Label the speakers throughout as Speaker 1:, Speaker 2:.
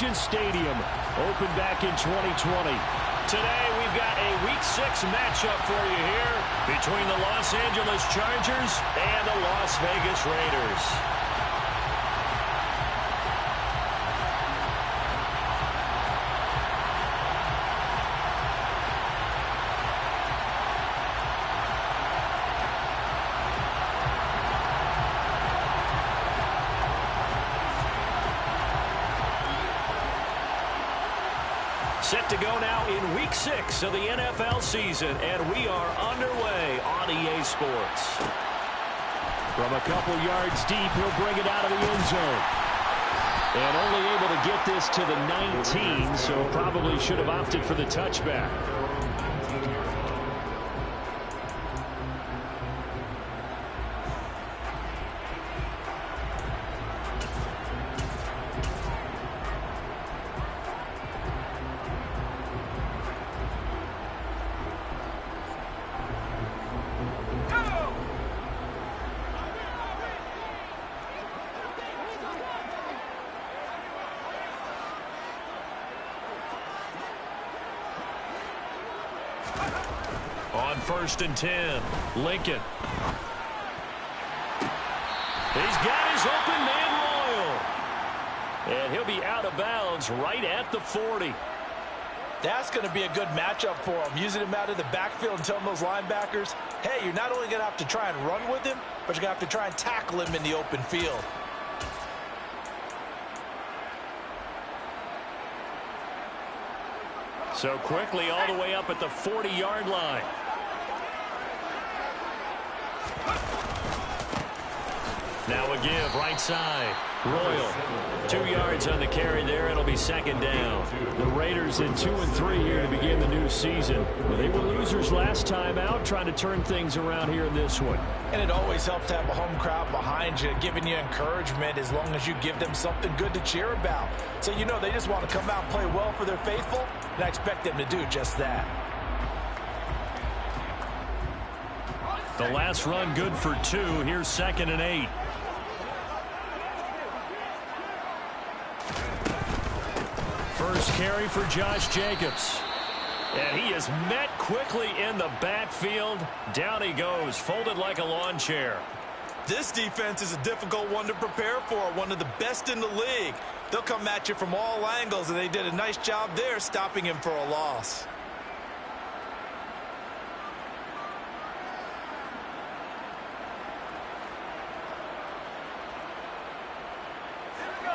Speaker 1: Allegiant Stadium, opened back in 2020. Today, we've got a Week 6 matchup for you here between the Los Angeles Chargers and the Las Vegas Raiders. Set to go now in Week 6 of the NFL season, and we are underway on EA Sports. From a couple yards deep, he'll bring it out of the end zone. And only able to get this to the 19, so probably should have opted for the touchback. On 1st and 10, Lincoln. He's got his open man Royal. And he'll be out of bounds right at the 40.
Speaker 2: That's going to be a good matchup for him. Using him out of the backfield and telling those linebackers, hey, you're not only going to have to try and run with him, but you're going to have to try and tackle him in the open field.
Speaker 1: So quickly all the way up at the 40-yard line. Now a give, right side. Royal, 2 yards on the carry there. It'll be 2nd down. The Raiders in 2-3 here to begin the new season. Well, they were losers last time out, trying to turn things around here in this one.
Speaker 2: And it always helps to have a home crowd behind you, giving you encouragement as long as you give them something good to cheer about. So you know they just want to come out and play well for their faithful, and I expect them to do just that.
Speaker 1: The last run good for 2. Here's 2nd and 8. First carry for Josh Jacobs. And he is met quickly in the backfield. Down he goes, folded like a lawn chair.
Speaker 2: This defense is a difficult one to prepare for, one of the best in the league. They'll come at you from all angles, and they did a nice job there stopping him for a loss.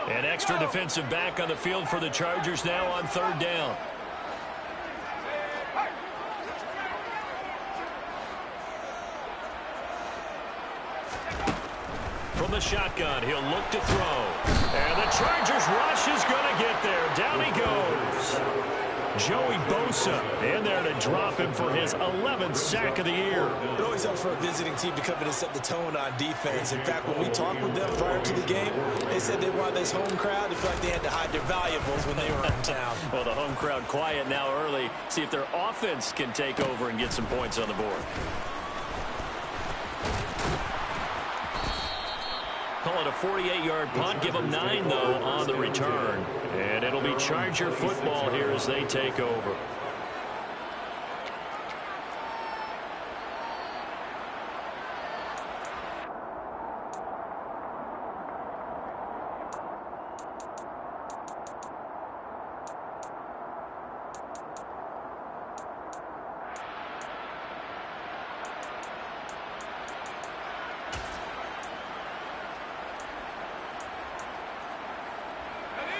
Speaker 1: An extra defensive back on the field for the Chargers now on 3rd down. From the shotgun, he'll look to throw. And the Chargers rush is going to get there. Down he goes. Joey Bosa in there to drop him for his 11th sack of the year.
Speaker 2: It always helps for a visiting team to come in and set the tone on defense. In fact, when we talked with them prior to the game, they said they wanted this home crowd to feel like they had to hide their valuables when they were in town.
Speaker 1: Well, the home crowd quiet now early. See if their offense can take over and get some points on the board. Call it a 48-yard punt. Give them 9, though, on the return. And it'll be Charger football here as they take over.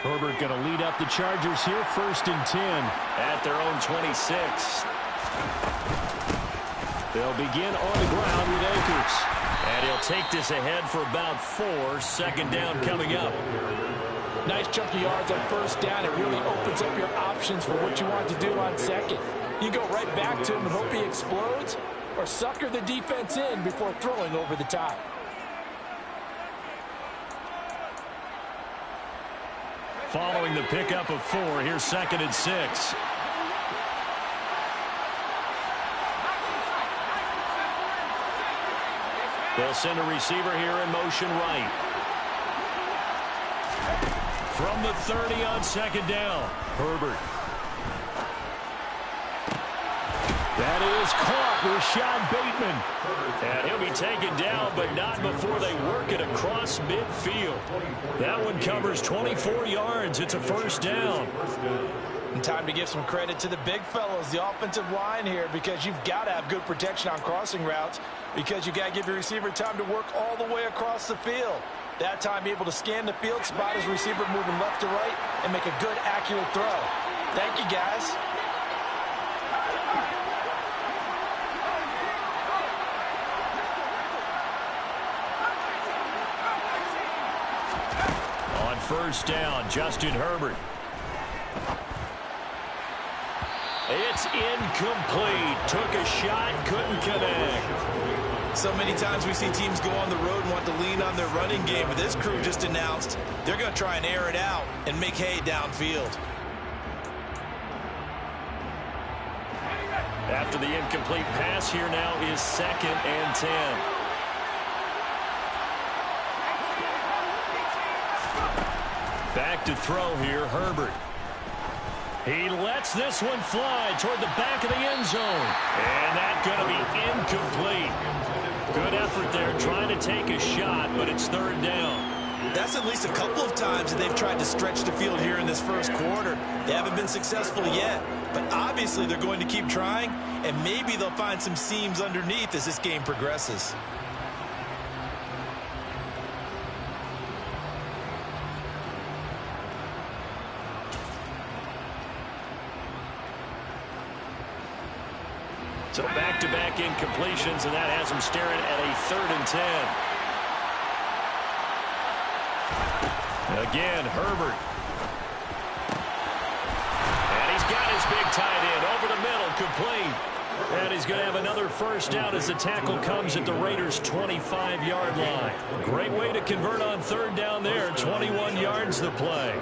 Speaker 1: Herbert going to lead up the Chargers here, 1st and 10 at their own 26. They'll begin on the ground with Akers. And he'll take this ahead for about 4. 2nd down coming up.
Speaker 2: Nice chunky yards on 1st down. It really opens up your options for what you want to do on 2nd. You go right back to him and hope he explodes, or sucker the defense in before throwing over the top.
Speaker 1: Following the pickup of 4, here's 2nd and 6. They'll send a receiver here in motion right. from the 30 on second down. Herbert. That is caught. Rashad Bateman. And he'll be taken down, but not before they work it across midfield. That one covers 24 yards. It's a first down.
Speaker 2: And time to give some credit to the big fellows, the offensive line here, because you've got to have good protection on crossing routes, because you've got to give your receiver time to work all the way across the field. That time, be able to scan the field, spot his receiver moving left to right, and make a good, accurate throw. Thank you, guys.
Speaker 1: On first down, Justin Herbert. It's incomplete. Took a shot, couldn't connect.
Speaker 2: So many times we see teams go on the road and want to lean on their running game, but this crew just announced they're going to try and air it out and make hay downfield.
Speaker 1: After the incomplete pass, here now is 2nd and 10. Back to throw here, Herbert. He lets this one fly toward the back of the end zone. And that's going to be incomplete. Good effort there trying to take a shot, but it's 3rd down.
Speaker 2: That's at least a couple of times that they've tried to stretch the field here in this first quarter. They haven't been successful yet, but obviously they're going to keep trying, and maybe they'll find some seams underneath as this game progresses.
Speaker 1: So back-to-back incompletions, and that has him staring at a 3rd and 10. Again, Herbert. And he's got his big tight end over the middle, complete. And he's going to have another first down as the tackle comes at the Raiders' 25-yard line. Great way to convert on 3rd down there. 21 yards the play.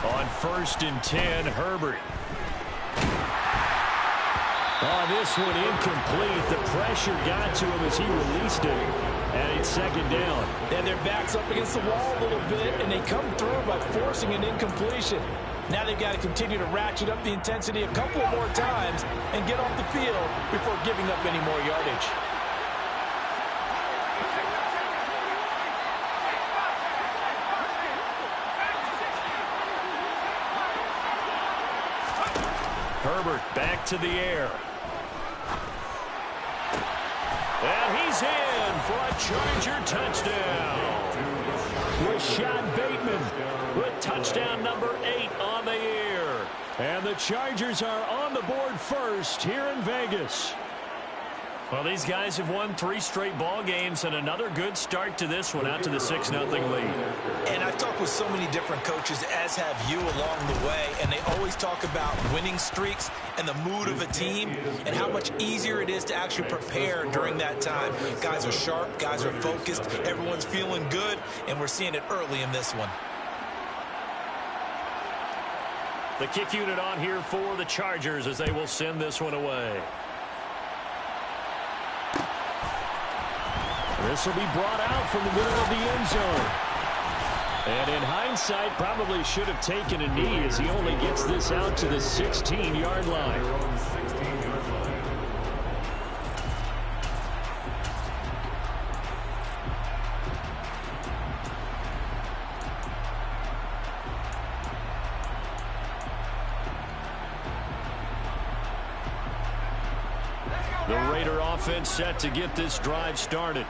Speaker 1: On 1st and 10, Herbert. Oh, this one incomplete. The pressure got to him as he released it. And it's 2nd down.
Speaker 2: And their back's up against the wall a little bit, and they come through by forcing an incompletion. Now they've got to continue to ratchet up the intensity a couple more times and get off the field before giving up any more yardage.
Speaker 1: Herbert back to the air. And he's in for a Charger touchdown. Rashad Bateman with touchdown number 8 on the year. And the Chargers are on the board first here in Vegas. Well, these guys have won 3 straight ball games, and another good start to this one out to the 6-0 lead.
Speaker 2: And I've talked with so many different coaches, as have you along the way, and they always talk about winning streaks and the mood of a team and how much easier it is to actually prepare during that time. Guys are sharp, guys are focused, everyone's feeling good, and we're seeing it early in this one.
Speaker 1: The kick unit on here for the Chargers as they will send this one away. This will be brought out from the middle of the end zone. And in hindsight, probably should have taken a knee as he only gets this out to the 16-yard line. The Raider offense set to get this drive started.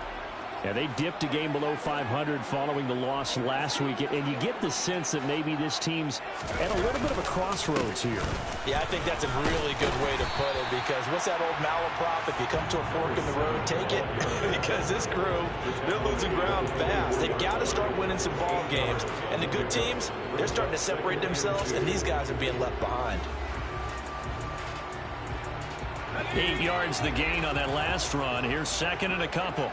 Speaker 1: And they dipped a game below 500 following the loss last week. And you get the sense that maybe this team's at a little bit of a crossroads here.
Speaker 2: Yeah, I think that's a really good way to put it, because what's that old malaprop? If you come to a fork in the road, take it. Because this crew, they're losing ground fast. They've got to start winning some ball games. And the good teams, they're starting to separate themselves, and these guys are being left behind.
Speaker 1: 8 yards the gain on that last run. Here's second and a couple.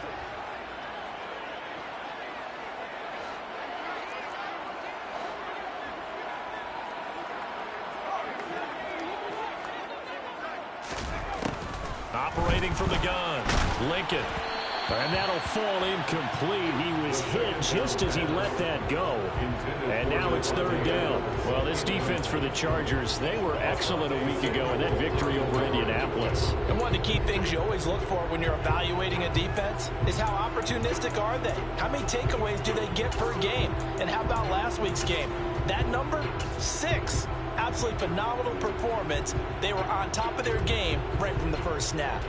Speaker 1: Operating from the gun, Lincoln. And that'll fall incomplete. He was hit just as he let that go. And now it's third down. Well, this defense for the Chargers, they were excellent a week ago in that victory over Indianapolis.
Speaker 2: And one of the key things you always look for when you're evaluating a defense is how opportunistic are they? How many takeaways do they get per game? And how about last week's game? That number, 6. Absolutely phenomenal performance. They were on top of their game right from the first snap.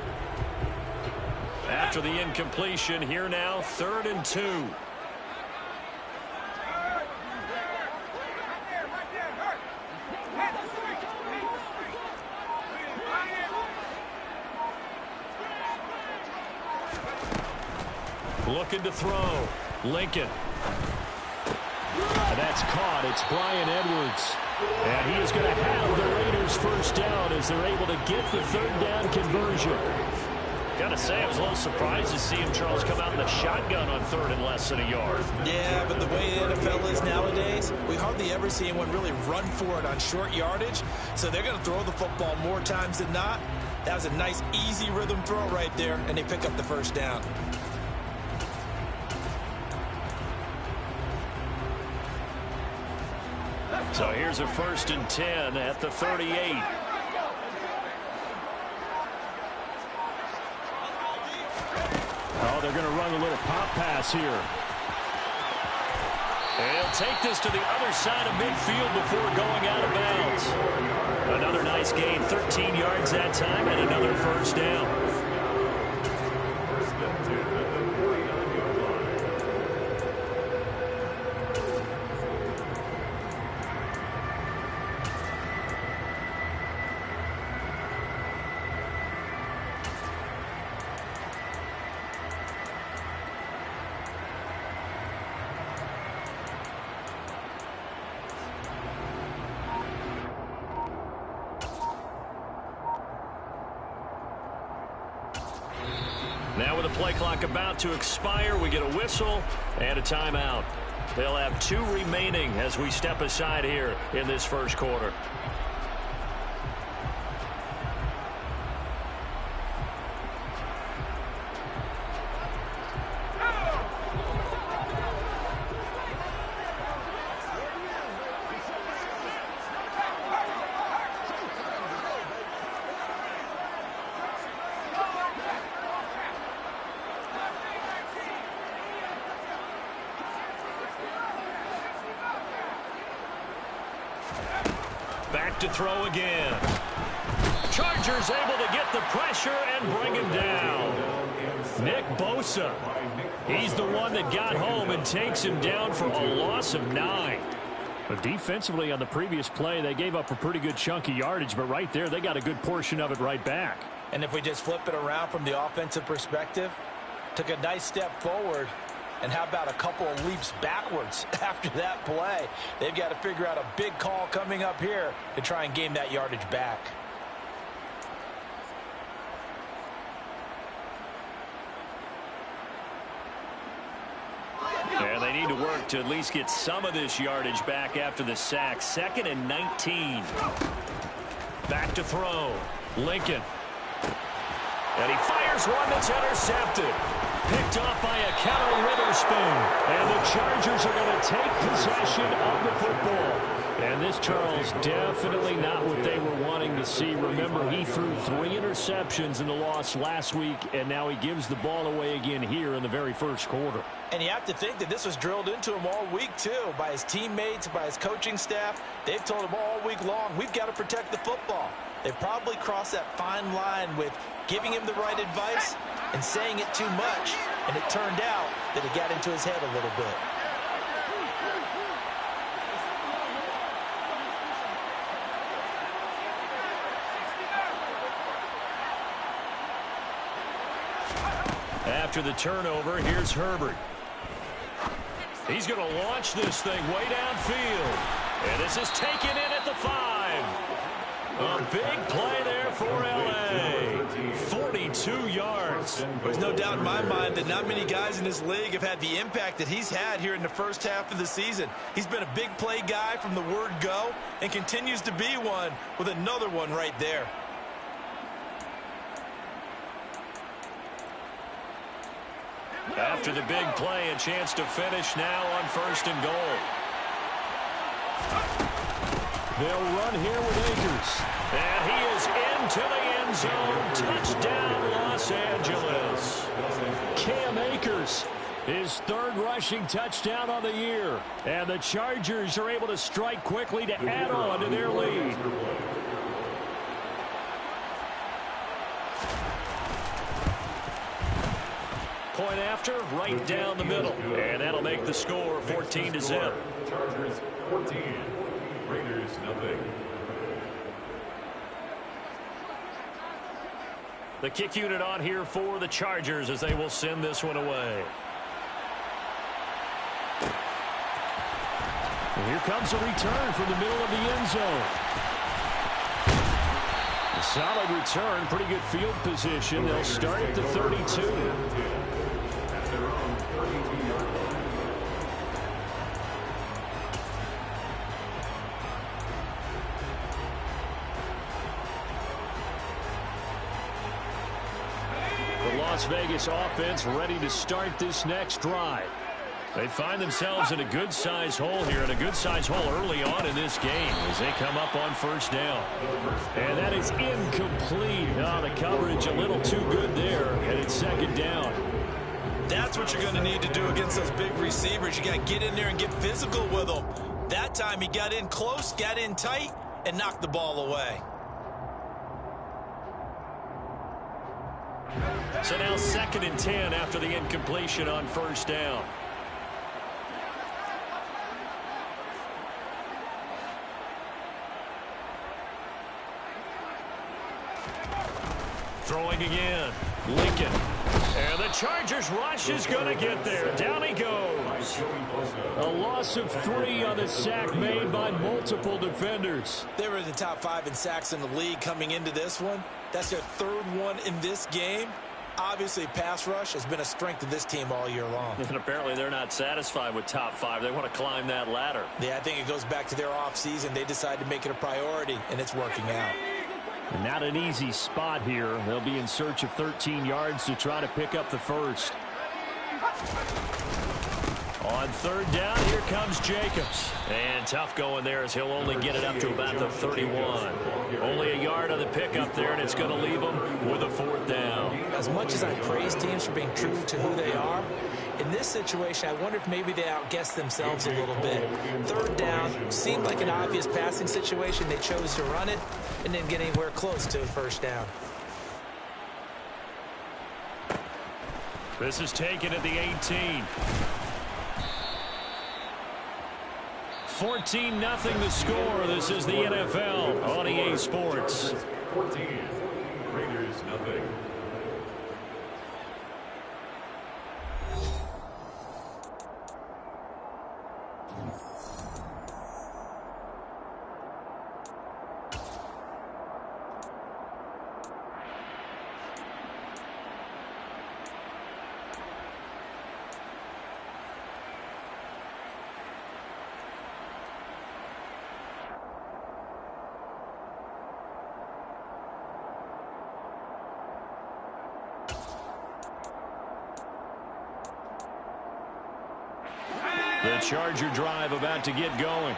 Speaker 1: After the incompletion, here now, 3rd and 2. Looking to throw. Lincoln. And that's caught. It's Bryan Edwards. And he is going to have the Raiders first down as they're able to get the 3rd down conversion. Gotta say, I was a little surprised to see him, Charles, come out in the shotgun on 3rd and less than a yard.
Speaker 2: Yeah, but the way the NFL is nowadays, we hardly ever see anyone really run for it on short yardage. So they're going to throw the football more times than not. That was a nice, easy rhythm throw right there, and they pick up the first down.
Speaker 1: So here's a 1st and 10 at the 38. Oh, they're going to run a little pop pass here. They'll take this to the other side of midfield before going out of bounds. Another nice gain, 13 yards that time, and another first down. Now with the play clock about to expire, we get a whistle and a timeout. They'll have 2 remaining as we step aside here in this first quarter. Back to throw again. Chargers able to get the pressure and bring him down. Nick Bosa. He's the one that got home and takes him down for a loss of 9. But defensively on the previous play, they gave up a pretty good chunk of yardage, but right there, they got a good portion of it right back.
Speaker 2: And if we just flip it around from the offensive perspective, took a nice step forward. And how about a couple of leaps backwards after that play? They've got to figure out a big call coming up here to try and gain that yardage back.
Speaker 1: Yeah, they need to work to at least get some of this yardage back after the sack. 2nd and 19. Back to throw. Lincoln. And he fires one that's intercepted. Picked off by a Kelly Witherspoon. And the Chargers are going to take possession of the football. And this, Charles, definitely not what they were wanting to see. Remember, he threw 3 interceptions in the loss last week, and now he gives the ball away again here in the very first quarter.
Speaker 2: And you have to think that this was drilled into him all week, too, by his teammates, by his coaching staff. They've told him all week long, we've got to protect the football. They've probably crossed that fine line with giving him the right advice and saying it too much, and it turned out that it got into his head a little bit. After the turnover, here's Herbert. He's going to launch this thing way downfield. And this is taken in at the 5. A big play there for L.A.
Speaker 1: 32 yards.
Speaker 3: There's no doubt in my mind that not many guys in this league have had the impact that he's had here in the first half of the season. He's been a big play guy from the word go and continues to be one with another one right there.
Speaker 1: After the big play, a chance to finish now on 1st and goal.
Speaker 4: They'll run here with Akers.
Speaker 1: And he is into the end zone. Touchdown, Los Angeles.
Speaker 4: Cam Akers, his 3rd rushing touchdown on the year. And the Chargers are able to strike quickly to add on to their lead.
Speaker 1: Point after, right down the middle. And that'll make the score 14-0.
Speaker 5: Chargers 14, Raiders nothing.
Speaker 1: The kick unit on here for the Chargers as they will send this one away.
Speaker 4: And here comes a return from the middle of the end zone. A solid return, pretty good field position. They'll start at the 32. Las Vegas offense ready to start this next drive.
Speaker 1: They find themselves in a good-sized hole here, and a good-sized hole early on in this game as they come up on 1st down.
Speaker 4: And that is incomplete. Oh, the coverage a little too good there, and it's 2nd down.
Speaker 3: That's what you're going to need to do against those big receivers. You got to get in there and get physical with them. That time he got in close, got in tight, and knocked the ball away.
Speaker 1: So now 2nd and 10 after the incompletion on 1st down. Throwing again. Lincoln. And the Chargers rush is going to get there. Down he goes.
Speaker 4: A loss of 3 on the sack made by multiple defenders.
Speaker 3: They were in the top 5 in sacks in the league coming into this one. That's their 3rd one in this game. Obviously, pass rush has been a strength of this team all year long.
Speaker 1: And apparently they're not satisfied with top 5. They want to climb that ladder.
Speaker 3: Yeah, I think it goes back to their offseason. They decided to make it a priority, and it's working out.
Speaker 4: And not an easy spot here. They'll be in search of 13 yards to try to pick up the 1st.
Speaker 1: On 3rd down, here comes Jacobs. And tough going there as he'll only get it up to about the 31. Only a yard on the pickup there, and it's going to leave him with a 4th down.
Speaker 3: As much as I praise teams for being true to who they are, in this situation, I wonder if maybe they outguessed themselves a little bit. 3rd down seemed like an obvious passing situation. They chose to run it and didn't get anywhere close to the 1st down.
Speaker 1: This is taken at the 18. 14-0 the score. This is the NFL on EA Sports.
Speaker 5: 14, Raiders nothing.
Speaker 1: The Charger drive about to get going.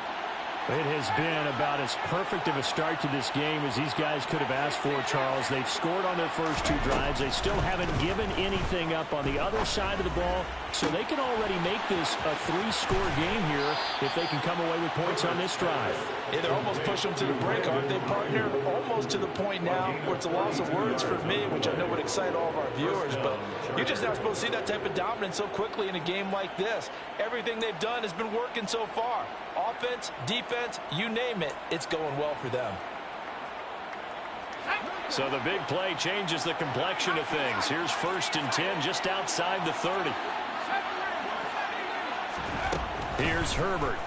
Speaker 4: It has been about as perfect of a start to this game as these guys could have asked for, Charles. They've scored on their first 2 drives. They still haven't given anything up on the other side of the ball, so they can already make this a 3-score game here if they can come away with points on this drive.
Speaker 2: Yeah, they're almost pushing them to the brink, aren't they, partner? Almost to the point now where it's a loss of words for me, which I know would excite all of our viewers, but you're just not supposed to see that type of dominance so quickly in a game like this. Everything they've done has been working so far. Offense, defense, you name it, it's going well for them.
Speaker 1: So the big play changes the complexion of things. Here's 1st and 10 just outside the 30. Here's Herbert.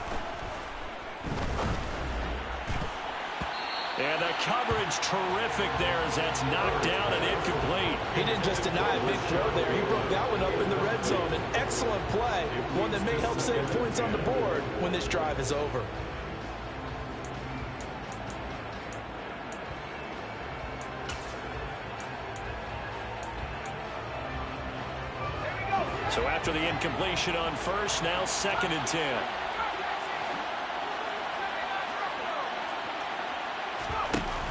Speaker 1: And the coverage terrific there as that's knocked down and incomplete.
Speaker 3: He didn't just deny a big throw there. He broke that one up in the red zone. An excellent play, one that may help save points on the board when this drive is over.
Speaker 1: So after the incompletion on first, now 2nd and 10.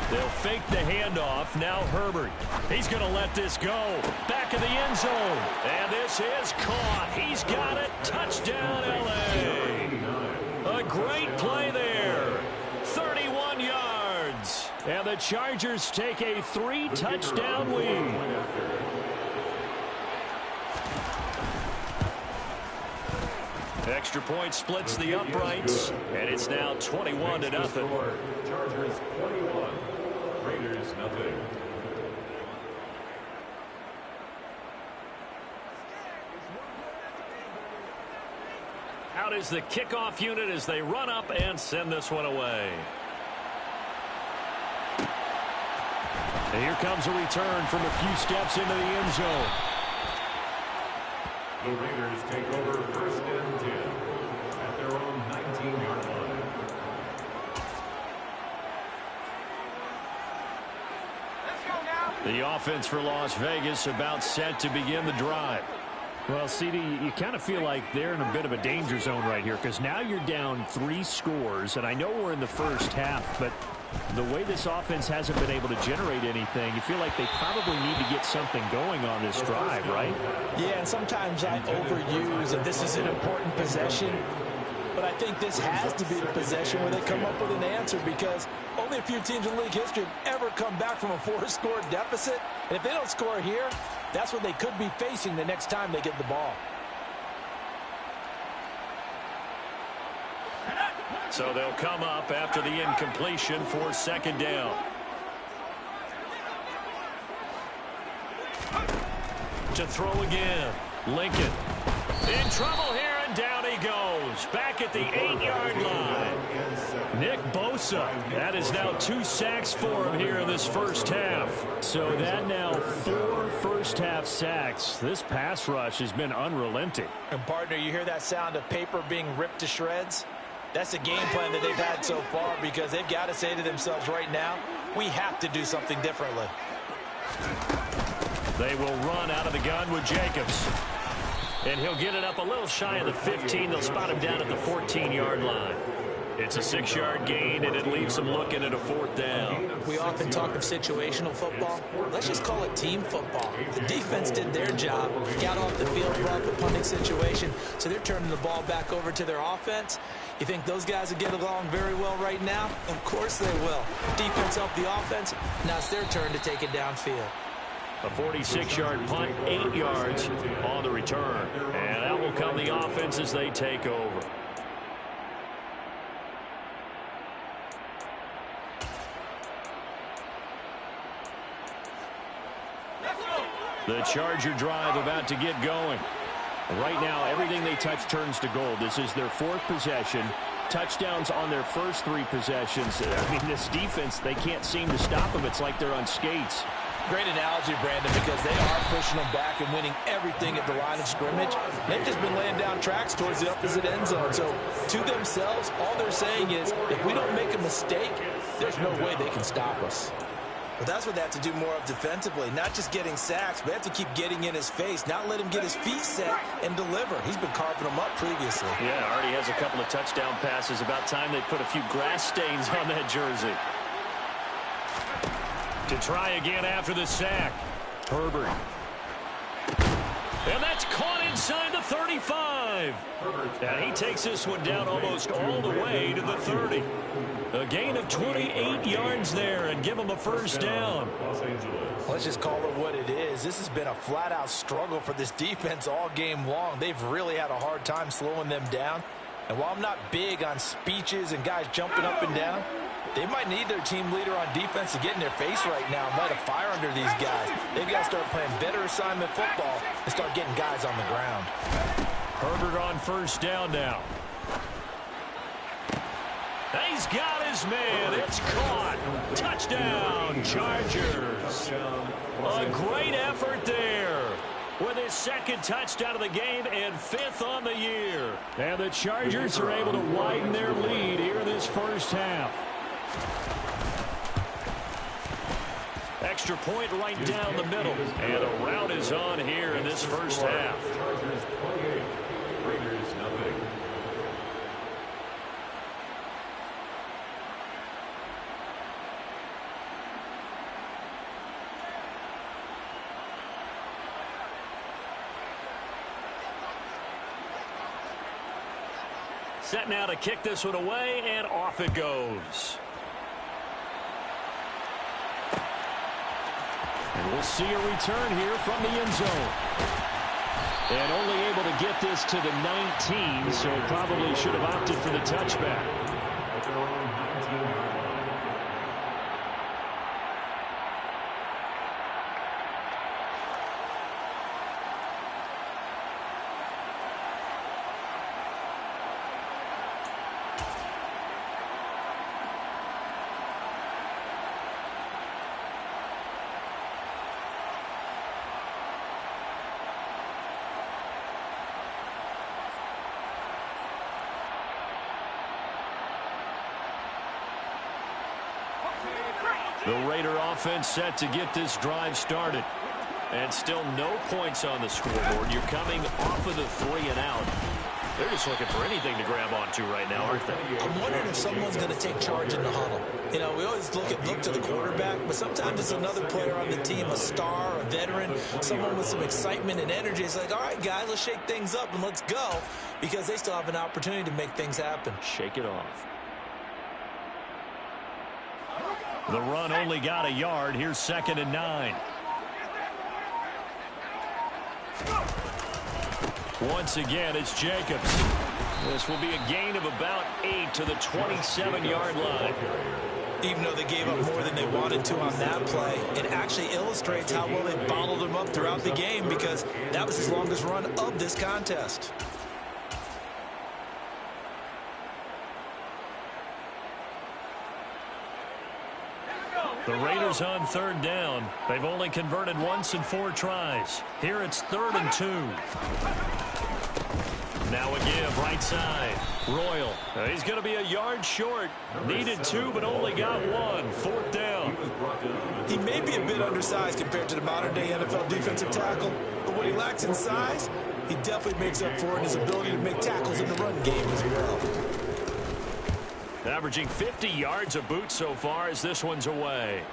Speaker 1: They'll fake the handoff. Now Herbert. He's going to let this go. Back in the end zone. And this is caught. He's got it. Touchdown, L.A. A great play there. 31 yards. And the Chargers take a 3-touchdown lead. Extra point splits the uprights, and it's now 21-0.
Speaker 5: Chargers 21, Raiders nothing.
Speaker 1: Out is the kickoff unit as they run up and send this one away. And here comes a return from a few steps into the end zone.
Speaker 5: The Raiders take over 1st and 10 at their own 19-yard line.
Speaker 1: The offense for Las Vegas about set to begin the drive.
Speaker 4: Well, CD, you kind of feel like they're in a bit of a danger zone right here because now you're down 3 scores, and I know we're in the first half, but the way this offense hasn't been able to generate anything, you feel like they probably need to get something going on this drive, right?
Speaker 3: Yeah, and sometimes I overuse that this is an important possession, but I think this has to be the possession where they come up with an answer because only a few teams in league history have ever come back from a 4-score deficit, and if they don't score here, that's what they could be facing the next time they get the ball.
Speaker 1: So they'll come up after the incompletion for 2nd down. To throw again. Lincoln in trouble here, and down he goes. Back at the 8-yard line. Nick Bosa. That is now 2 sacks for him here in this first half.
Speaker 4: So that now 4 first-half sacks. This pass rush has been unrelenting.
Speaker 3: And, partner, you hear that sound of paper being ripped to shreds? That's the game plan that they've had so far because they've got to say to themselves right now, we have to do something differently.
Speaker 1: They will run out of the gun with Jacobs. And he'll get it up a little shy of the 15. They'll spot him down at the 14-yard line. It's a 6-yard gain, and it leaves them looking at a 4th down.
Speaker 3: We often talk of situational football. Let's just call it team football. The defense did their job, got off the field, brought the punting situation, so they're turning the ball back over to their offense. You think those guys will get along very well right now? Of course they will. Defense helped the offense. Now it's their turn to take it downfield.
Speaker 1: A 46-yard punt, 8 yards on the return. And out will come the offense as they take over. The Charger drive about to get going. Right now, everything they touch turns to gold. This is their 4th possession. Touchdowns on their first 3 possessions. I mean, this defense, they can't seem to stop them. It's like they're on skates.
Speaker 3: Great analogy, Brandon, because they are pushing them back and winning everything at the line of scrimmage. They've just been laying down tracks towards the opposite end zone. So, to themselves, all they're saying is, if we don't make a mistake, there's no way they can stop us. But that's what they have to do more of defensively, not just getting sacks, but they have to keep getting in his face, not let him get his feet set and deliver. He's been carving them up previously.
Speaker 1: Yeah, already has a couple of touchdown passes. About time they put a few grass stains on that jersey. To try again after the sack. Herbert. And that's caught inside the 35. And he takes this one down almost all the way to the 30. A gain of 28 yards there and give him a first down.
Speaker 3: Let's just call it what it is. This has been a flat-out struggle for this defense all game long. They've really had a hard time slowing them down. And while I'm not big on speeches and guys jumping up and down, they might need their team leader on defense to get in their face right now and light a fire under these guys. They've got to start playing better assignment football and start getting guys on the ground.
Speaker 1: Herbert on first down now. He's got his man. It's caught. Touchdown, Chargers. A great effort there with his second touchdown of the game and 5th on the year.
Speaker 4: And the Chargers are able to widen their lead here in this first half.
Speaker 1: Extra point right down the middle. And a rout is on here in this first half.
Speaker 5: Chargers 28, Raiders nothing.
Speaker 1: Set now to kick this one away, and off it goes.
Speaker 4: And we'll see a return here from the end zone. And only able to get this to the 19, so probably should have opted for the touchback.
Speaker 5: At their own 19-yard line.
Speaker 1: The Raider offense set to get this drive started. And still no points on the scoreboard. You're coming off of the 3 and out. They're just looking for anything to grab onto right now, aren't they?
Speaker 3: I'm wondering if someone's going to take charge in the huddle. You know, we always look to the quarterback, but sometimes it's another player on the team, a star, a veteran, someone with some excitement and energy. It's like, all right, guys, let's shake things up and let's go, because they still have an opportunity to make things happen.
Speaker 1: Shake it off. The run only got a yard. Here's 2nd and 9. Once again, it's Jacobs. This will be a gain of about 8 to the 27-yard line.
Speaker 3: Even though they gave up more than they wanted to on that play, it actually illustrates how well they bottled them up throughout the game, because that was his longest run of this contest.
Speaker 1: The Raiders on 3rd down. They've only converted once in 4 tries. Here it's 3rd and 2. Now a give, right side. Royal. He's going to be a yard short. Needed 2, but only got 1. 4th down.
Speaker 3: He may be a bit undersized compared to the modern-day NFL defensive tackle, but what he lacks in size, he definitely makes up for in his ability to make tackles in the run game as well.
Speaker 1: Averaging 50 yards a boot so far as this one's away.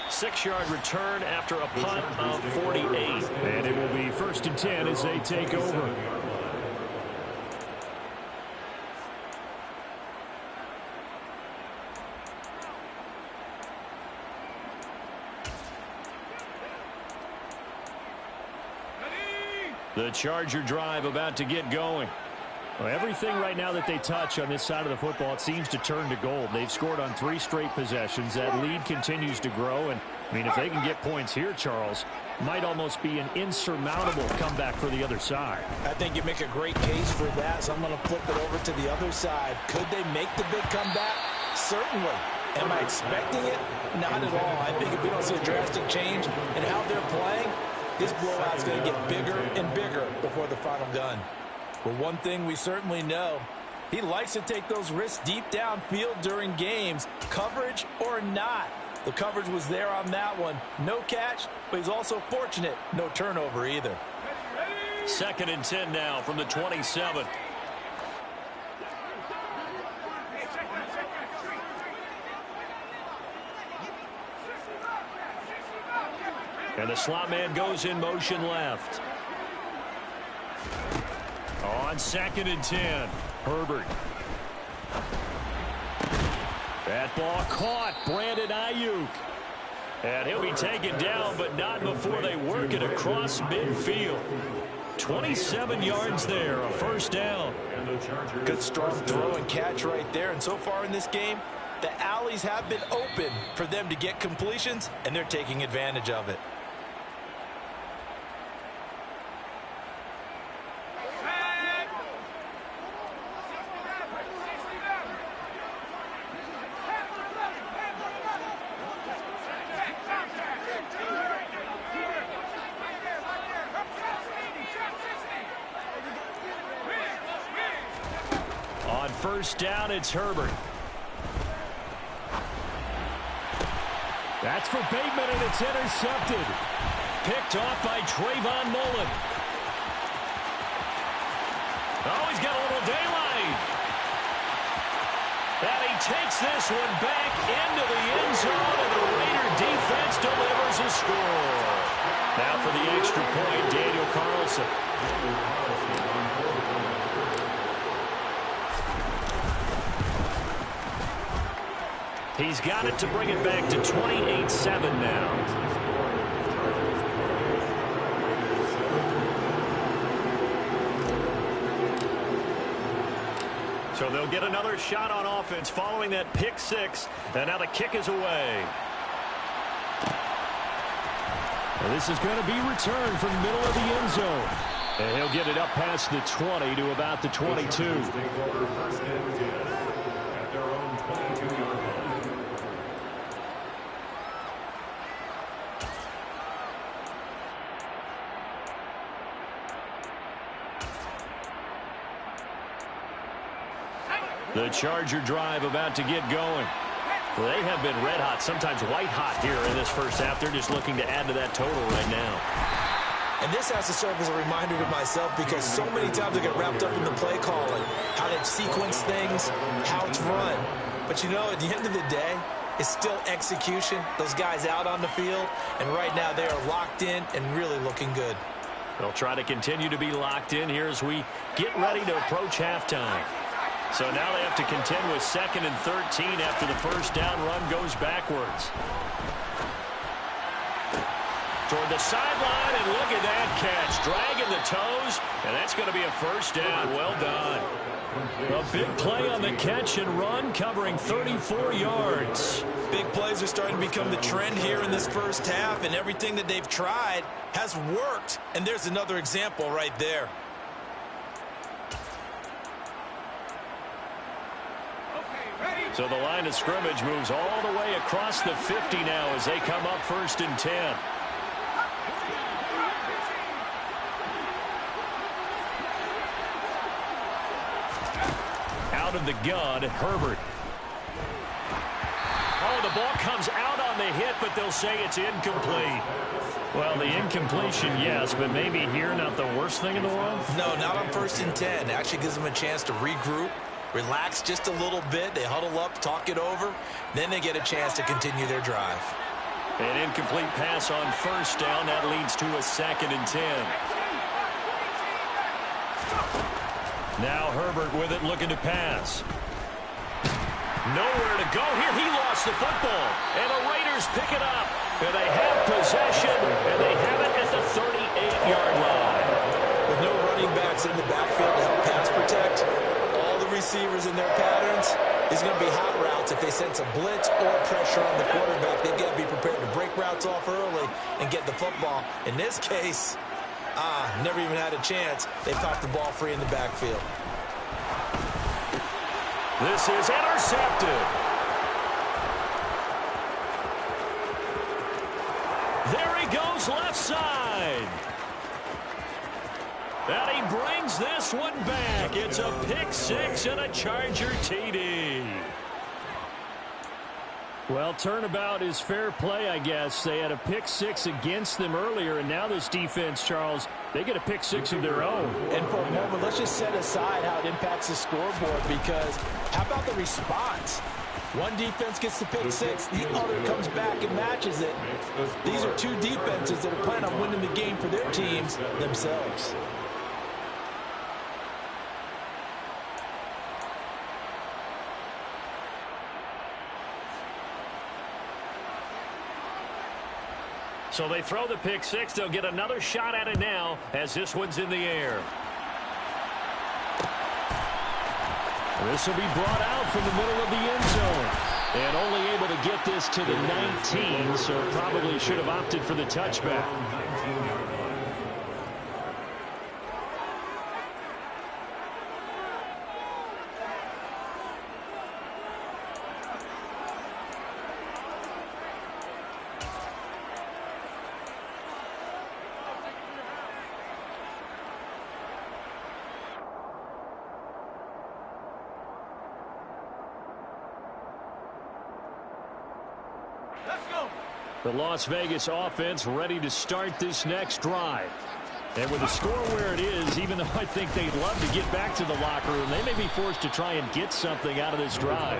Speaker 1: 6-yard return after a punt of 48.
Speaker 4: And it will be 1st and 10 as they take over.
Speaker 1: The Charger drive about to get going.
Speaker 4: Well, everything right now that they touch on this side of the football, it seems to turn to gold. They've scored on 3 straight possessions. That lead continues to grow. And, I mean, if they can get points here, Charles, might almost be an insurmountable comeback for the other side.
Speaker 3: I think you make a great case for that, so I'm going to flip it over to the other side. Could they make the big comeback? Certainly. Am I expecting it? Not at all. I think if we don't see a drastic change in how they're playing, this blowout's going to get bigger and bigger before the final gun. But one thing we certainly know, he likes to take those risks deep downfield during games, coverage or not. The coverage was there on that one. No catch, but he's also fortunate. No turnover either.
Speaker 1: 2nd and 10 now from the 27. And the slot man goes in motion left. On 2nd and 10, Herbert. That ball caught. Brandon Ayuk. And he'll be taken down, but not before they work it across midfield. 27 yards there, a 1st down.
Speaker 3: Good strong throw and catch right there. And so far in this game, the alleys have been open for them to get completions, and they're taking advantage of it.
Speaker 1: first down, it's Herbert.
Speaker 4: That's for Bateman, and it's intercepted.
Speaker 1: Picked off by Trayvon Mullen. Oh, he's got a little daylight. And he takes this one back into the end zone, and the Raider defense delivers a score. Now for the extra point, Daniel Carlson. He's got it to bring it back to 28-7 now. So they'll get another shot on offense following that pick six. And now the kick is away.
Speaker 4: And this is going to be returned from the middle of the end zone. And he'll get it up past the 20 to about the 22.
Speaker 1: The Charger drive about to get going. Well, they have been red hot, sometimes white hot here in this first half. They're just looking to add to that total right now.
Speaker 3: And this has to serve as a reminder to myself because so many times I get wrapped up in the play calling, how they sequence things, how it's run. But, you know, at the end of the day, it's still execution. Those guys out on the field, and right now they are locked in and really looking good.
Speaker 1: They'll try to continue to be locked in here as we get ready to approach halftime. So now they have to contend with 2nd and 13 after the first down run goes backwards. Toward the sideline, and look at that catch. Dragging the toes, and that's going to be a first down. Well done.
Speaker 4: A big play on the catch and run, covering 34 yards.
Speaker 3: Big plays are starting to become the trend here in this first half, and everything that they've tried has worked. And there's another example right there.
Speaker 1: So the line of scrimmage moves all the way across the 50 now as they come up 1st and 10. Out of the gun, Herbert. Oh, the ball comes out on the hit, but they'll say it's incomplete.
Speaker 4: Well, the incompletion, yes, but maybe here not the worst thing in the world?
Speaker 3: No, not on 1st and 10. It actually gives them a chance to regroup, relax just a little bit. They huddle up, talk it over. Then they get a chance to continue their drive.
Speaker 1: An incomplete pass on 1st down. That leads to a 2nd and 10. Now Herbert with it, looking to pass. Nowhere to go here. He lost the football. And the Raiders pick it up. And they have possession. And they have it at the 38-yard line.
Speaker 3: With no running backs in the backfield to help pass protect, all the receivers in their patterns, is going to be hot routes. If they sense a blitz or pressure on the quarterback, they've got to be prepared to break routes off early and get the football. In this case, never even had a chance. They popped the ball free in the backfield.
Speaker 1: This is intercepted. There he goes, left side. And he brings this one back. It's a pick six and a Charger TD.
Speaker 4: Well, turnabout is fair play, I guess. They had a pick six against them earlier, and now this defense, Charles, they get a pick six of their own.
Speaker 2: And for a moment, let's just set aside how it impacts the scoreboard, because how about the response? One defense gets the pick six, the other comes back and matches it. These are two defenses that are planning on winning the game for their teams themselves.
Speaker 1: So they throw the pick six. They'll get another shot at it now as this one's in the air.
Speaker 4: This will be brought out from the middle of the end zone. And only able to get this to the 19, so probably should have opted for the touchback.
Speaker 1: The Las Vegas offense ready to start this next drive. And with the score where it is, even though I think they'd love to get back to the locker room, they may be forced to try and get something out of this drive.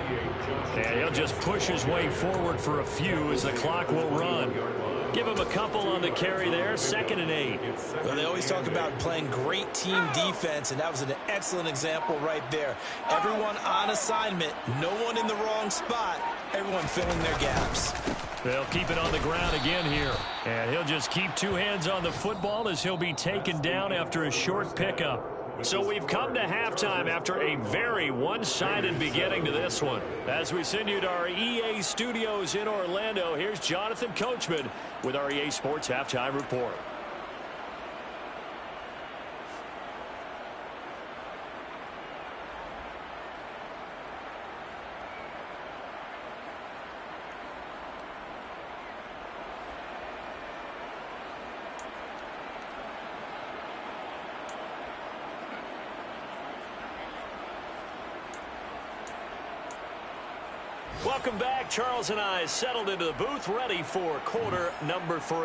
Speaker 1: And he'll just push his way forward for a few as the clock will run. Give him a couple on the carry there, 2nd and 8.
Speaker 3: Well, they always talk about playing great team defense, and that was an excellent example right there. Everyone on assignment, no one in the wrong spot, everyone filling their gaps.
Speaker 1: They'll keep it on the ground again here. And he'll just keep 2 hands on the football as he'll be taken down after a short pickup. So we've come to halftime after a very one-sided beginning to this one. As we send you to our EA studios in Orlando, here's Jonathan Coachman with our EA Sports Halftime Report. Welcome back. Charles and I settled into the booth, ready for quarter number 3.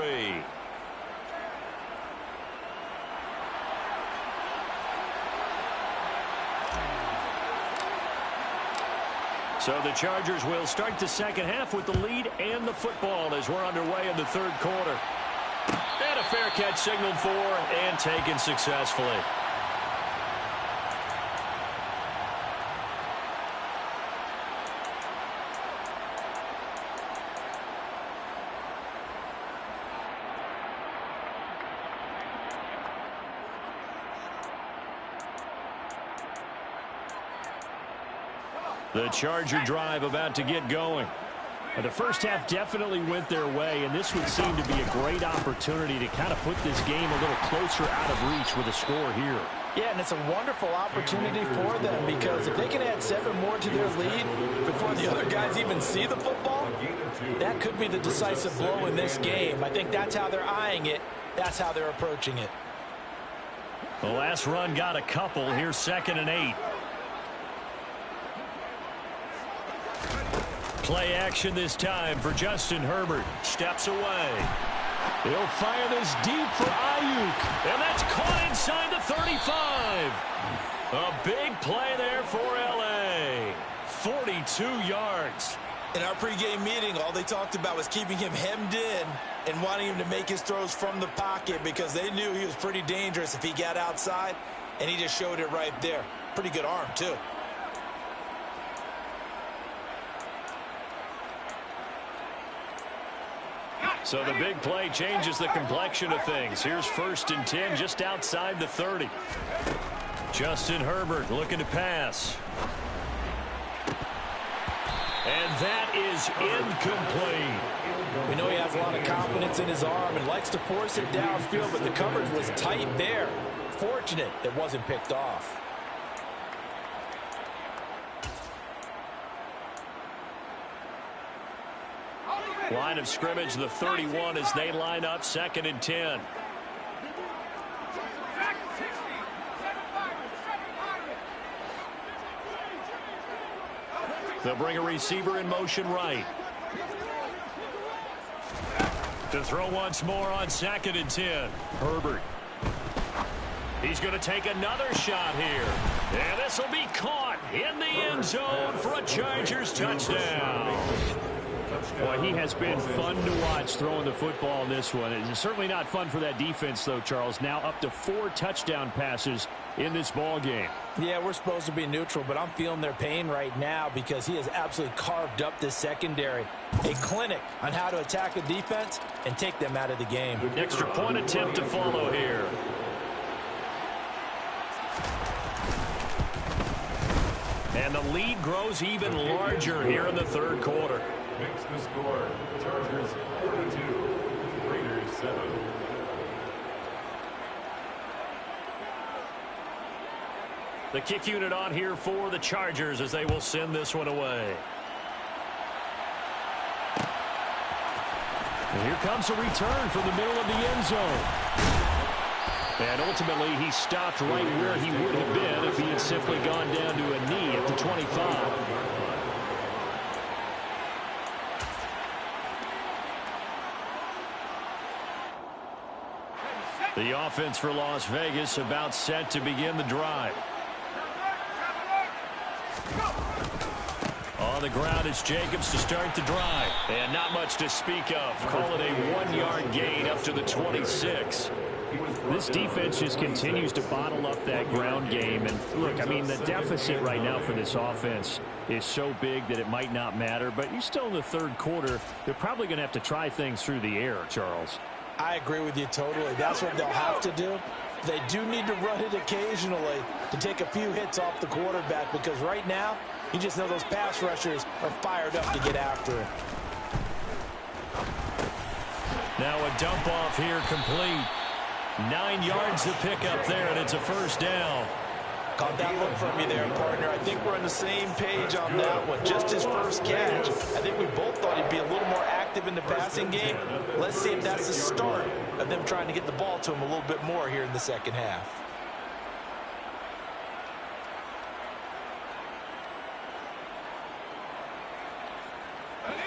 Speaker 1: So the Chargers will start the second half with the lead and the football as we're underway in the 3rd quarter. And a fair catch signaled for and taken successfully. The Charger drive about to get going. The first half definitely went their way, and this would seem to be a great opportunity to kind of put this game a little closer out of reach with a score here.
Speaker 3: Yeah, and it's a wonderful opportunity for them because if they can add 7 more to their lead before the other guys even see the football, that could be the decisive blow in this game. I think that's how they're eyeing it. That's how they're approaching it.
Speaker 1: The last run got a couple. Here's 2nd and 8. Play action this time for Justin Herbert. Steps away. He'll fire this deep for Ayuk. And that's caught inside the 35. A big play there for L.A. 42 yards.
Speaker 3: In our pregame meeting, all they talked about was keeping him hemmed in and wanting him to make his throws from the pocket because they knew he was pretty dangerous if he got outside, and he just showed it right there. Pretty good arm, too.
Speaker 1: So the big play changes the complexion of things. Here's 1st and 10 just outside the 30. Justin Herbert looking to pass. And that is incomplete.
Speaker 3: We know he has a lot of confidence in his arm and likes to force it downfield, but the coverage was tight there. Fortunate it wasn't picked off.
Speaker 1: Line of scrimmage, the 31 as they line up 2nd and 10. They'll bring a receiver in motion right. To throw once more on 2nd and 10. Herbert. He's going to take another shot here. And this will be caught in the end zone for a Chargers touchdown. Boy, he has been fun to watch throwing the football in this one. It's certainly not fun for that defense, though, Charles. Now up to 4 touchdown passes in this ball game.
Speaker 3: Yeah, we're supposed to be neutral, but I'm feeling their pain right now because he has absolutely carved up this secondary. A clinic on how to attack a defense and take them out of the game.
Speaker 1: Extra point attempt to follow here. And the lead grows even larger here in the 3rd quarter.
Speaker 5: Makes the score. Chargers 42, Raiders 7.
Speaker 1: The kick unit on here for the Chargers as they will send this one away. And here comes a return from the middle of the end zone. And ultimately, he stopped right where he would have been if he had simply gone down to a knee at the 25.
Speaker 4: The offense for Las Vegas about set to begin the drive. On the ground, it's Jacobs to start the drive. And not much to speak of. Call it a 1-yard gain up to the 26. This defense just continues to bottle up that ground game. And look, I mean, the deficit right now for this offense is so big that it might not matter. But you're still in the third quarter. They're probably going to have to try things through the air, Charles.
Speaker 3: I agree with you totally. That's what they'll have to do. They do need to run it occasionally to take a few hits off the quarterback, because right now, you just know those pass rushers are fired up to get after him.
Speaker 4: Now a dump off here complete. 9 yards to pick up there, and it's a first down.
Speaker 3: Caught that look from you there, partner. I think we're on the same page on that one. Just his first catch. I think we both thought he'd be a little more active in the passing game. Let's see if that's the start of them trying to get the ball to him a little bit more here in the second half.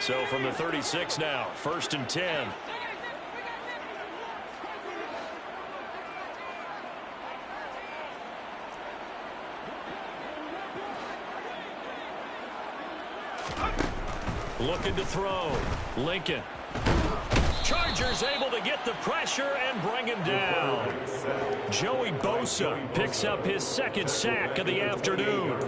Speaker 4: So from the 36 now, 1st and 10. Looking to throw. Lincoln. Chargers able to get the pressure and bring him down. Joey Bosa picks up his 2nd sack of the afternoon.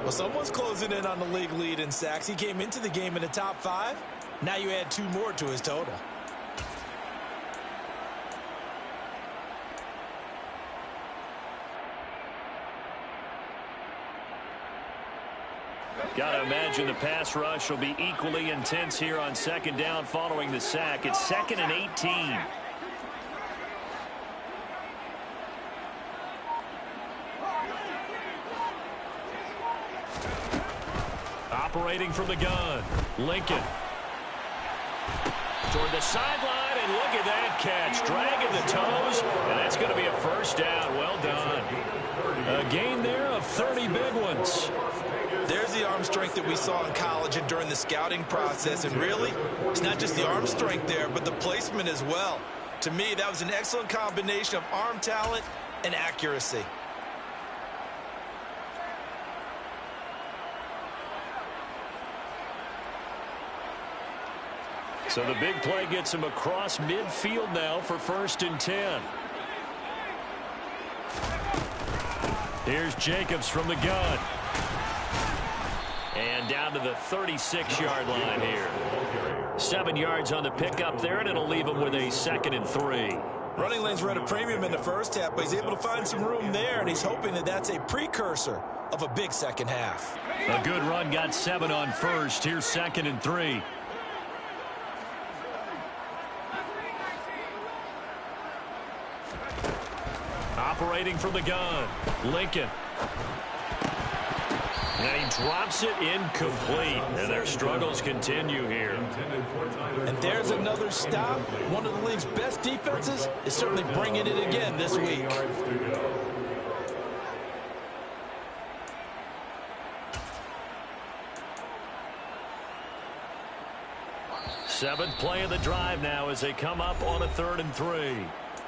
Speaker 3: Well, someone's closing in on the league lead in sacks. He came into the game in the top 5. Now you add 2 more to his total.
Speaker 4: Got to imagine the pass rush will be equally intense here on 2nd down following the sack. It's 2nd and 18. Operating from the gun, Lincoln. Toward the sideline, and look at that catch. Dragging the toes, and that's going to be a first down. Well done. A gain there of 30 big ones.
Speaker 3: There's the arm strength that we saw in college and during the scouting process. And really, it's not just the arm strength there, but the placement as well. To me, that was an excellent combination of arm talent and accuracy.
Speaker 4: So the big play gets him across midfield now for 1st and 10. Here's Jacobs from the gun. And down to the 36-yard line here. 7 yards on the pickup there, and it'll leave him with a 2nd and 3.
Speaker 3: Running lanes were at a premium in the first half, but he's able to find some room there, and he's hoping that that's a precursor of a big second half.
Speaker 4: A good run got 7 on 1st. Here's 2nd and 3. Operating from the gun, Lincoln. And he drops it incomplete. And their struggles continue here.
Speaker 3: And there's another stop. One of the league's best defenses is certainly bringing it again this week.
Speaker 4: Seventh play of the drive now as they come up on a 3rd and 3.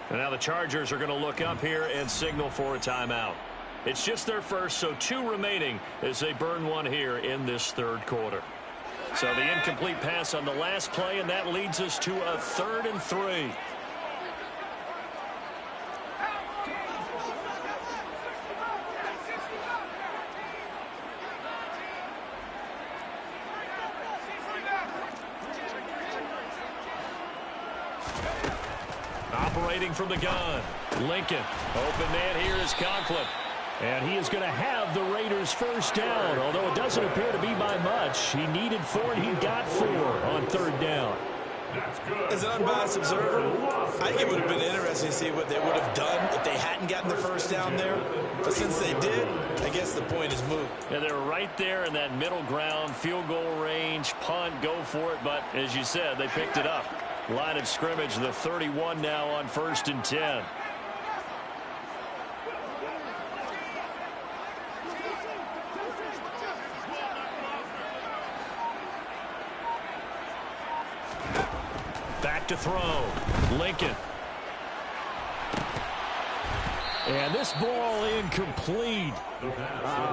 Speaker 4: And now the Chargers are going to look up here and signal for a timeout. It's just their first, so 2 remaining as they burn 1 here in this 3rd quarter. So the incomplete pass on the last play, and that leads us to a 3rd and 3. Operating from the gun, Lincoln. Open man here is Conklin. And he is going to have the Raiders' first down, although it doesn't appear to be by much. He needed 4, and he got 4 on 3rd down.
Speaker 3: As an unbiased observer, I think it would have been interesting to see what they would have done if they hadn't gotten the first down there. But since they did, I guess the point is moot.
Speaker 4: And they're right there in that middle ground, field goal range, punt, go for it. But as you said, they picked it up. Line of scrimmage, the 31 now on 1st and 10. Back to throw. Lincoln. And this ball incomplete.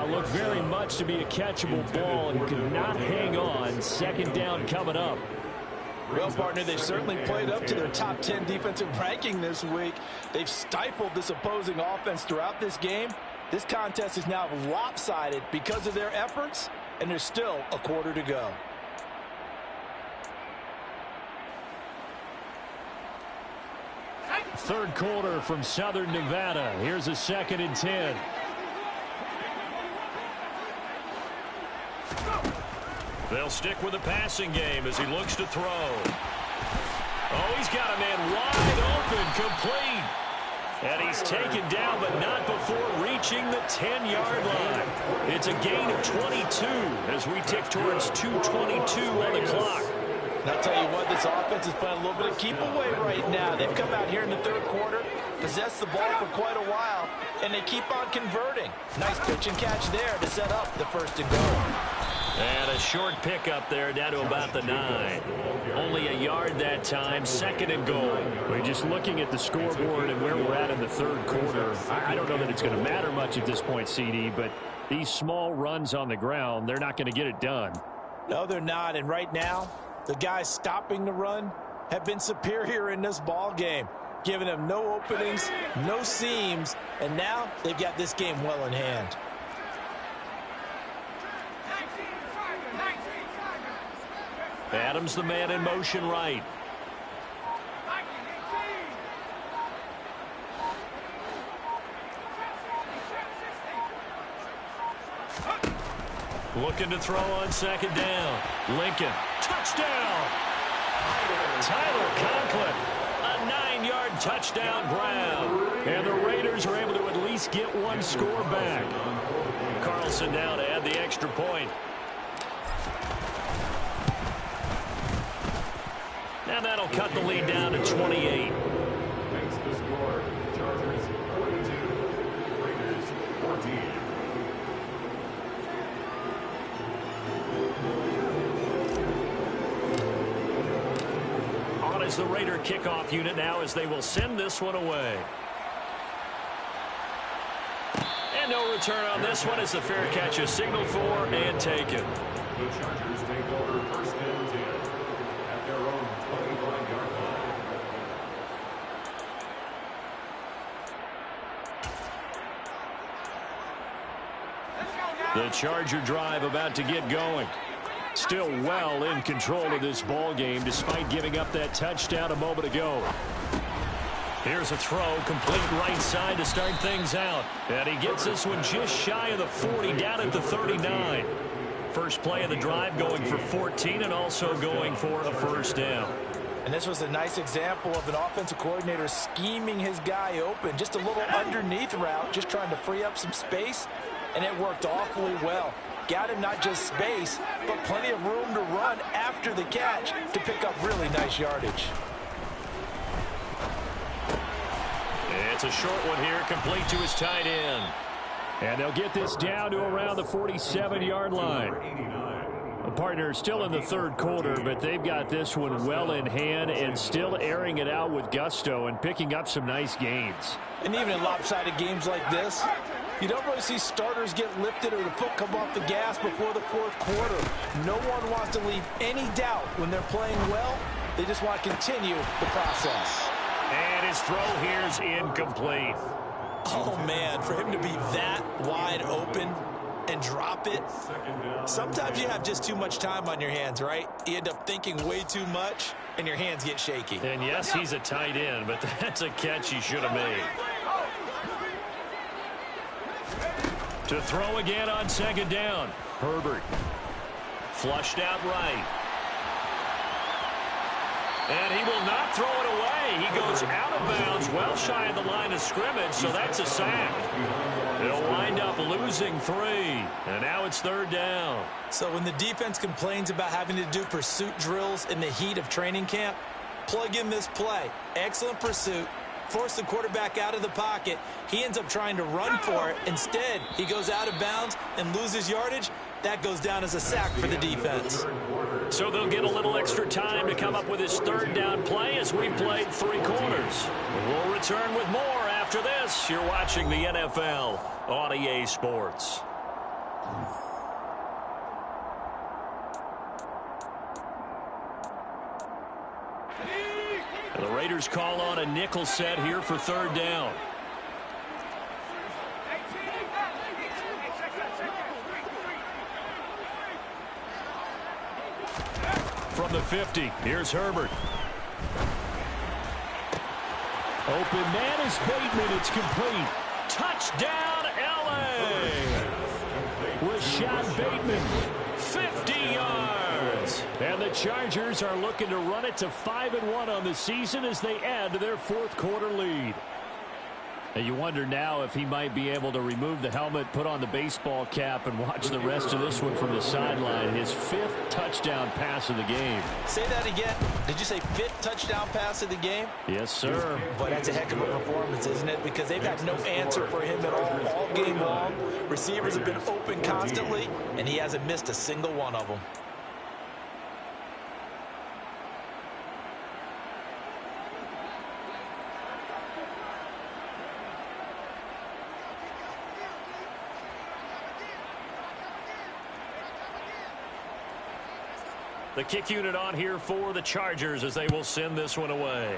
Speaker 4: Looked very much to be a catchable ball and could not hang on. Second down coming up.
Speaker 2: Well, partner, they've certainly played up to their top 10 defensive ranking this week. They've stifled this opposing offense throughout this game. This contest is now lopsided because of their efforts, and there's still a quarter to go.
Speaker 4: Third quarter from Southern Nevada. Here's a 2nd and 10.
Speaker 1: They'll stick with the passing game as he looks to throw. Oh, he's got a man wide open, complete. And he's taken down, but not before reaching the 10-yard line. It's a gain of 22 as we tick towards 2:22 on the clock.
Speaker 2: And I'll tell you what, this offense is playing a little bit of keep away right now. They've come out here in the third quarter, possessed the ball for quite a while, and they keep on converting. Nice pitch and catch there to set up the 1st and goal.
Speaker 1: And a short pickup there down to about the 9. Only a yard that time, 2nd and goal.
Speaker 4: We're just looking at the scoreboard and where we're at in the third quarter. I don't know that it's going to matter much at this point, CD, but these small runs on the ground, they're not going to get it done.
Speaker 2: No, they're not. And right now, the guys stopping the run have been superior in this ball game, giving them no openings, no seams, and now they've got this game well in hand.
Speaker 1: Adams the man in motion right. Looking to throw on 2nd down. Lincoln, touchdown. Tyler Conklin, a 9-yard touchdown grab.
Speaker 4: And the Raiders are able to at least get one score back.
Speaker 1: Carlson now to add the extra point. And that'll cut the lead down to 28.
Speaker 5: Makes the score Chargers 42, Raiders 14.
Speaker 1: On is the Raider kickoff unit now as they will send this one away. And no return on this one as the fair catch is signaled for and taken.
Speaker 5: The Chargers take over 1st and 10 at their own 25-yard line.
Speaker 4: The Charger drive about to get going. Still well in control of this ball game despite giving up that touchdown a moment ago.
Speaker 1: Here's a throw, complete right side to start things out. And he gets this one just shy of the 40, down at the 39. First play of the drive going for 14 and also going for a 1st down.
Speaker 2: And this was a nice example of an offensive coordinator scheming his guy open. Just a little underneath route, just trying to free up some space, and it worked awfully well. Got him not just space, but plenty of room to run after the catch to pick up really nice yardage.
Speaker 1: It's a short one here, complete to his tight end.
Speaker 4: And they'll get this down to around the 47-yard line. The partner still in the third quarter, but they've got this one well in hand and still airing it out with gusto and picking up some nice gains.
Speaker 2: And even in lopsided games like this, you don't really see starters get lifted or the foot come off the gas before the fourth quarter. No one wants to leave any doubt when they're playing well. They just want to continue the process.
Speaker 1: And his throw here's incomplete.
Speaker 3: Oh, man, for him to be that wide open and drop it. Sometimes you have just too much time on your hands, right? You end up thinking way too much, and your hands get shaky.
Speaker 1: And yes, he's a tight end, but that's a catch he should have made. To throw again on 2nd down. Herbert. Flushed out right. And he will not throw it away. He goes out of bounds, well shy of the line of scrimmage, so that's a sack. They'll wind up losing 3. And now it's 3rd down.
Speaker 3: So when the defense complains about having to do pursuit drills in the heat of training camp, plug in this play. Excellent pursuit. Force the quarterback out of the pocket. He ends up trying to run for it. Instead, he goes out of bounds and loses yardage. That goes down as a sack for the defense.
Speaker 1: So they'll get a little extra time to come up with his 3rd down play as we played 3 quarters. We'll return with more after after this. You're watching the NFL on EA Sports. The Raiders call on a nickel set here for third down. From the 50, here's Herbert. Open man is Bateman. It's complete. Touchdown, L.A. Rashad Bateman, 50 yards. And the Chargers are looking to run it to 5-1 on the season as they add to their fourth quarter lead. And you wonder now if he might be able to remove the helmet, put on the baseball cap, and watch the rest of this one from the sideline. His 5th touchdown pass of the game.
Speaker 3: Say that again. Did you say 5th touchdown pass of the game?
Speaker 1: Yes, sir.
Speaker 3: Boy, that's a heck of a performance, isn't it? Because they've had no answer for him at all game long. Receivers have been open constantly, and he hasn't missed a single one of them.
Speaker 1: The kick unit on here for the Chargers as they will send this one away.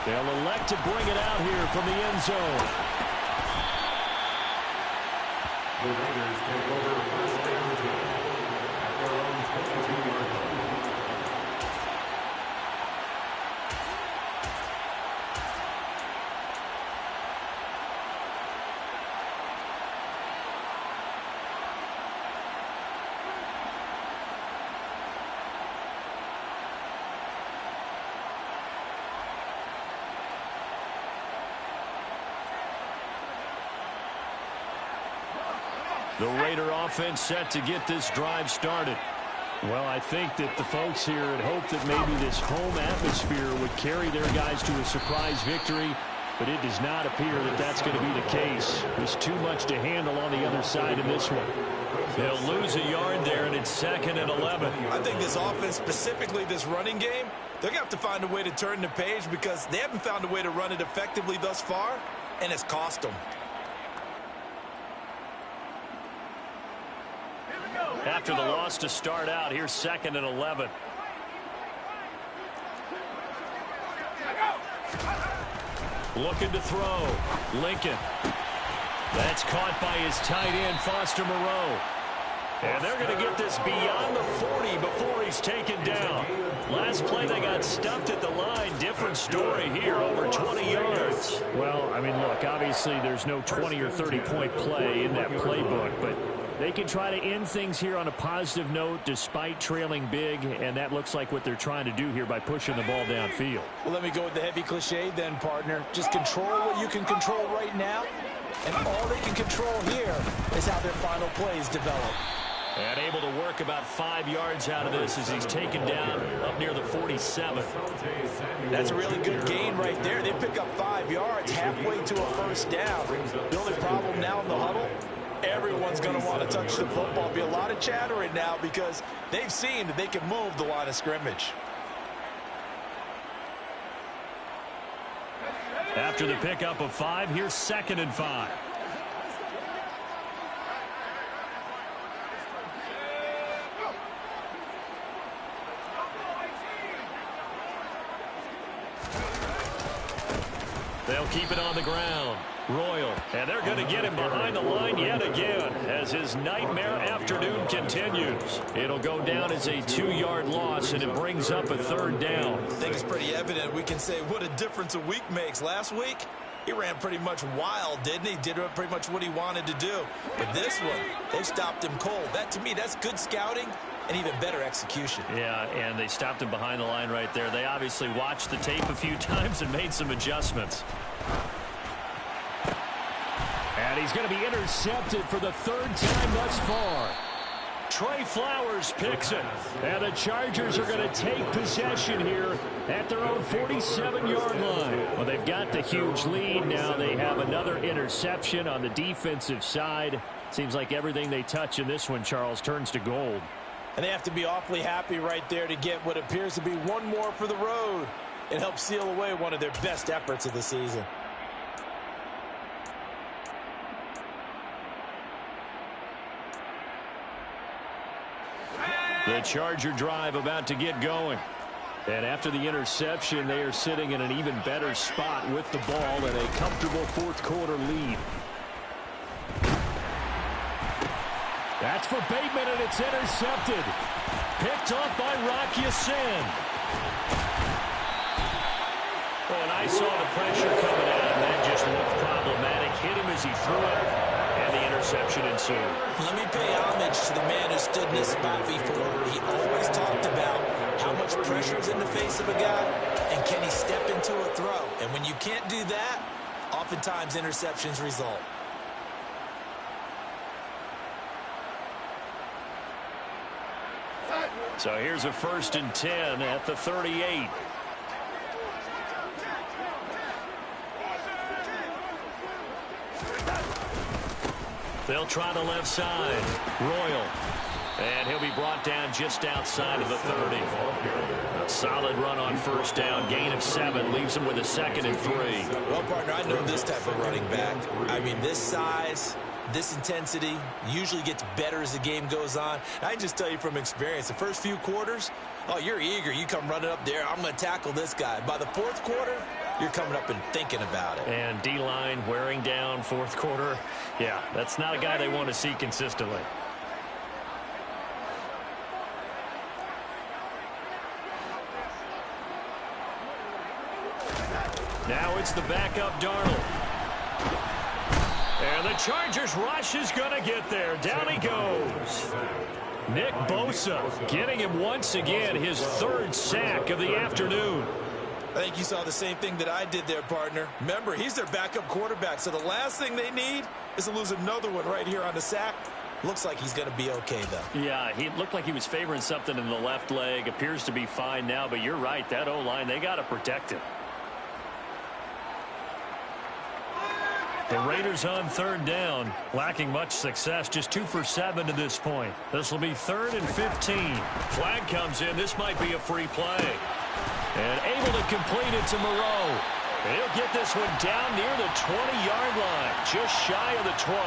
Speaker 1: They'll elect to bring it out here from the end zone.
Speaker 5: The Raiders take over first and 10 at their own 22-yard line.
Speaker 1: The Raider offense set to get this drive started.
Speaker 4: Well, I think that the folks here had hoped that maybe this home atmosphere would carry their guys to a surprise victory, but it does not appear that that's going to be the case. There's too much to handle on the other side in this one.
Speaker 1: They'll lose a yard there, and it's 2nd and 11.
Speaker 3: I think this offense, specifically this running game, they're going to have to find a way to turn the page because they haven't found a way to run it effectively thus far, and it's cost them.
Speaker 1: After the loss to start out, here's 2nd and 11. Looking to throw. Lincoln. That's caught by his tight end, Foster Moreau. And they're going to get this beyond the 40 before he's taken down. Last play, they got stuffed at the line. Different story here, over 20 yards.
Speaker 4: Well, I mean, look, obviously there's no 20 or 30-point play in that playbook, but they can try to end things here on a positive note despite trailing big, and that looks like what they're trying to do here by pushing the ball downfield.
Speaker 3: Well, let me go with the heavy cliche then, partner. Just control what you can control right now, and all they can control here is how their final plays develop.
Speaker 1: And able to work about 5 yards out of this as he's taken down up near the 47.
Speaker 3: That's a really good gain right there. They pick up 5 yards halfway to a first down. The only problem now in the huddle, everyone's going to want to touch the football. Be a lot of chattering now because they've seen that they can move the line of scrimmage.
Speaker 1: After the pickup of 5, here's 2nd and 5. They'll keep it on the ground. Royal, and they're going to get him behind the line yet again as his nightmare afternoon continues. It'll go down as a 2-yard loss, and it brings up a 3rd down.
Speaker 3: I think it's pretty evident. We can say what a difference a week makes. Last week, he ran pretty much wild, didn't he? Did pretty much what he wanted to do. But this one, they stopped him cold. That, to me, that's good scouting and even better execution.
Speaker 1: Yeah, and they stopped him behind the line right there. They obviously watched the tape a few times and made some adjustments.
Speaker 4: And he's going to be intercepted for the 3rd time thus far.
Speaker 1: Trey Flowers picks it.
Speaker 4: And the Chargers are going to take possession here at their own 47-yard line. Well, they've got the huge lead. Now they have another interception on the defensive side. Seems like everything they touch in this one, Charles, turns to gold.
Speaker 3: And they have to be awfully happy right there to get what appears to be one more for the road. It helped seal away one of their best efforts of the season.
Speaker 4: The Charger drive about to get going. And after the interception, they are sitting in an even better spot with the ball and a comfortable fourth quarter lead. That's for Bateman, and it's intercepted. Picked off by Rock Ya-Sin. Oh, and I saw the pressure coming out, and that just looked problematic. Hit him as he threw it, and the interception ensued.
Speaker 3: Let me pay homage to the man who stood in this spot before. He always talked about how much pressure is in the face of a guy, and can he step into a throw. And when you can't do that, oftentimes interceptions result.
Speaker 4: So here's a 1st and 10 at the 38. They'll try the left side. Royal. And he'll be brought down just outside of the 30. A solid run on 1st down. Gain of 7 leaves him with a 2nd and 3.
Speaker 3: Well, partner, I know this type of running back. I mean, this size, this intensity usually gets better as the game goes on. I can just tell you from experience, the first few quarters, oh, you're eager. You come running up there. I'm going to tackle this guy. By the 4th quarter, you're coming up and thinking about it.
Speaker 4: And D-line wearing down 4th quarter. Yeah, that's not a guy they want to see consistently. Now it's the backup Darnold. And the Chargers rush is going to get there. Down he goes. Nick Bosa getting him once again his 3rd sack of the afternoon.
Speaker 3: I think you saw the same thing that I did there, partner. Remember, he's their backup quarterback, so the last thing they need is to lose another one right here on the sack. Looks like he's going to be okay, though.
Speaker 4: Yeah, he looked like he was favoring something in the left leg. Appears to be fine now, but you're right. That O-line, they got to protect him. The Raiders on 3rd down, lacking much success, just 2 for 7 to this point. This will be 3rd and 15. Flag comes in. This might be a free play. And able to complete it to Moreau. He'll get this one down near the 20-yard line, just shy of the 20.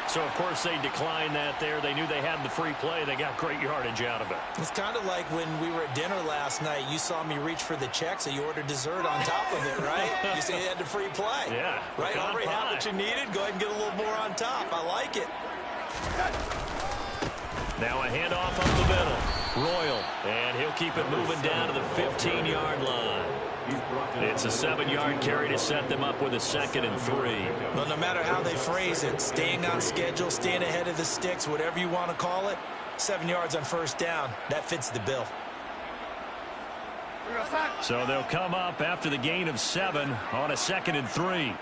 Speaker 4: So, of course, they declined that there. They knew they had the free play. They got great yardage out of it.
Speaker 3: It's kind of like when we were at dinner last night. You saw me reach for the check, so you ordered dessert on top of it, right? You said you had the free play.
Speaker 4: Yeah.
Speaker 3: Right? Already had what you needed. Go ahead and get a little more on top. I like it.
Speaker 4: Now a handoff up the middle. Royal. And he'll keep it moving down to the 15-yard line. It's a 7-yard carry to set them up with a 2nd and 3.
Speaker 3: Well, no matter how they phrase it, staying on schedule, staying ahead of the sticks, whatever you want to call it, 7 yards on 1st down, that fits the bill.
Speaker 4: So they'll come up after the gain of 7 on a 2nd and 3.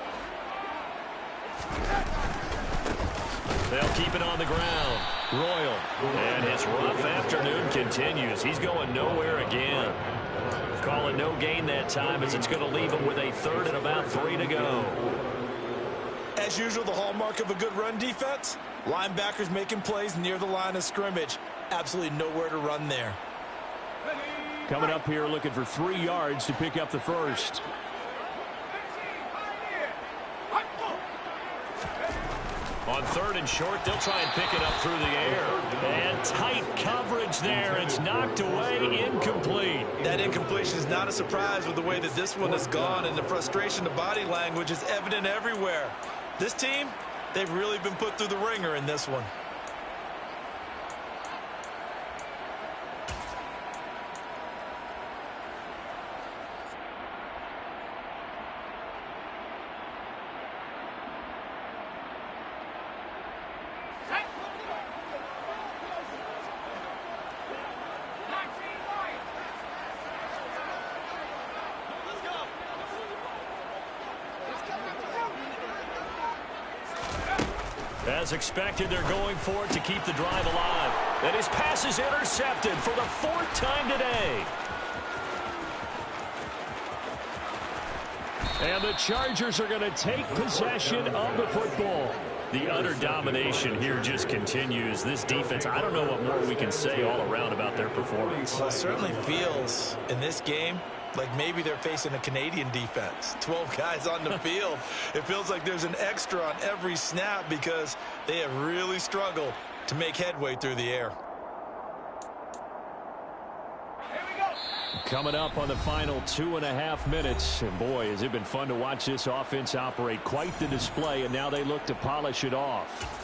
Speaker 4: They'll keep it on the ground. Royal. And his rough afternoon continues. He's going nowhere again. Call it no gain that time as it's going to leave him with a 3rd and about 3 to go.
Speaker 3: As usual, the hallmark of a good run defense, linebackers making plays near the line of scrimmage. Absolutely nowhere to run there.
Speaker 4: Coming up here looking for 3 yards to pick up the 1st. On 3rd and short, they'll try and pick it up through the air. And tight coverage there. It's knocked away, incomplete.
Speaker 3: That incompletion is not a surprise with the way that this one has gone, and the frustration of body language is evident everywhere. This team, they've really been put through the ringer in this one.
Speaker 4: As expected, they're going for it to keep the drive alive. And his pass is intercepted for the 4th time today. And the Chargers are going to take possession of the football. The utter domination here just continues. This defense, I don't know what more we can say all around about their performance.
Speaker 3: Well, it certainly feels in this game Like maybe they're facing a Canadian defense. 12 guys on the field. It feels like there's an extra on every snap because they have really struggled to make headway through the air.
Speaker 1: Coming up on the final 2.5 minutes. And boy, has it been fun to watch this offense operate. Quite the display, and now they look to polish it off.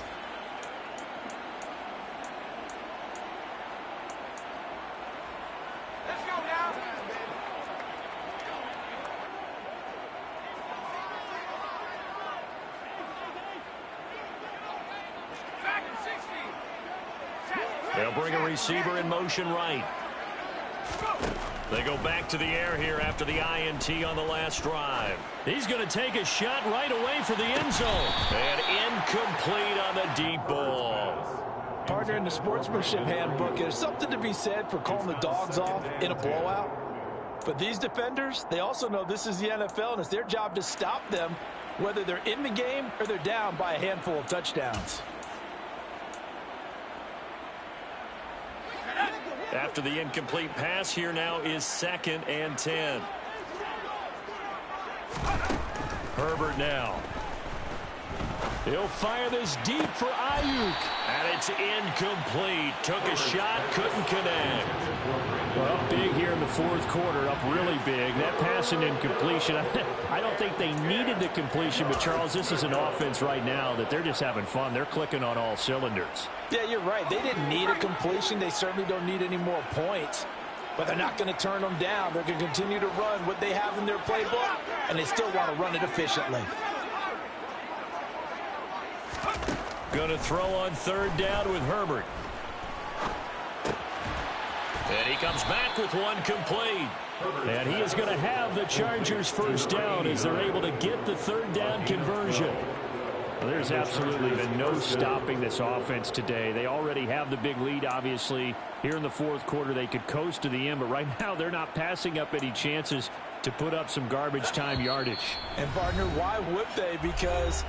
Speaker 1: They'll bring a receiver in motion right. They go back to the air here after the INT on the last drive. He's going to take a shot right away for the end zone. And incomplete on the deep ball.
Speaker 2: Partner, in the sportsmanship handbook, there's something to be said for calling the dogs off in a blowout. But these defenders, they also know this is the NFL, and it's their job to stop them, whether they're in the game or they're down by a handful of touchdowns.
Speaker 1: After the incomplete pass, here now is 2nd and 10. Herbert now. He'll fire this deep for Ayuk. And it's incomplete. Took a shot, couldn't connect.
Speaker 4: Well, big here in the 4th quarter, up really big. That pass and incompletion, I don't think they needed the completion, but Charles, this is an offense right now that they're just having fun. They're clicking on all cylinders.
Speaker 2: Yeah, you're right. They didn't need a completion. They certainly don't need any more points. But they're not going to turn them down. They're going to continue to run what they have in their playbook, and they still want to run it efficiently.
Speaker 1: Going to throw on 3rd down with Herbert. And he comes back with one complete.
Speaker 4: And he is going to have the Chargers' 1st down as they're able to get the 3rd down conversion. Well, there's absolutely been no stopping this offense today. They already have the big lead, obviously. Here in the 4th quarter, they could coast to the end, but right now they're not passing up any chances to put up some garbage time yardage.
Speaker 2: And, partner, why would they? Because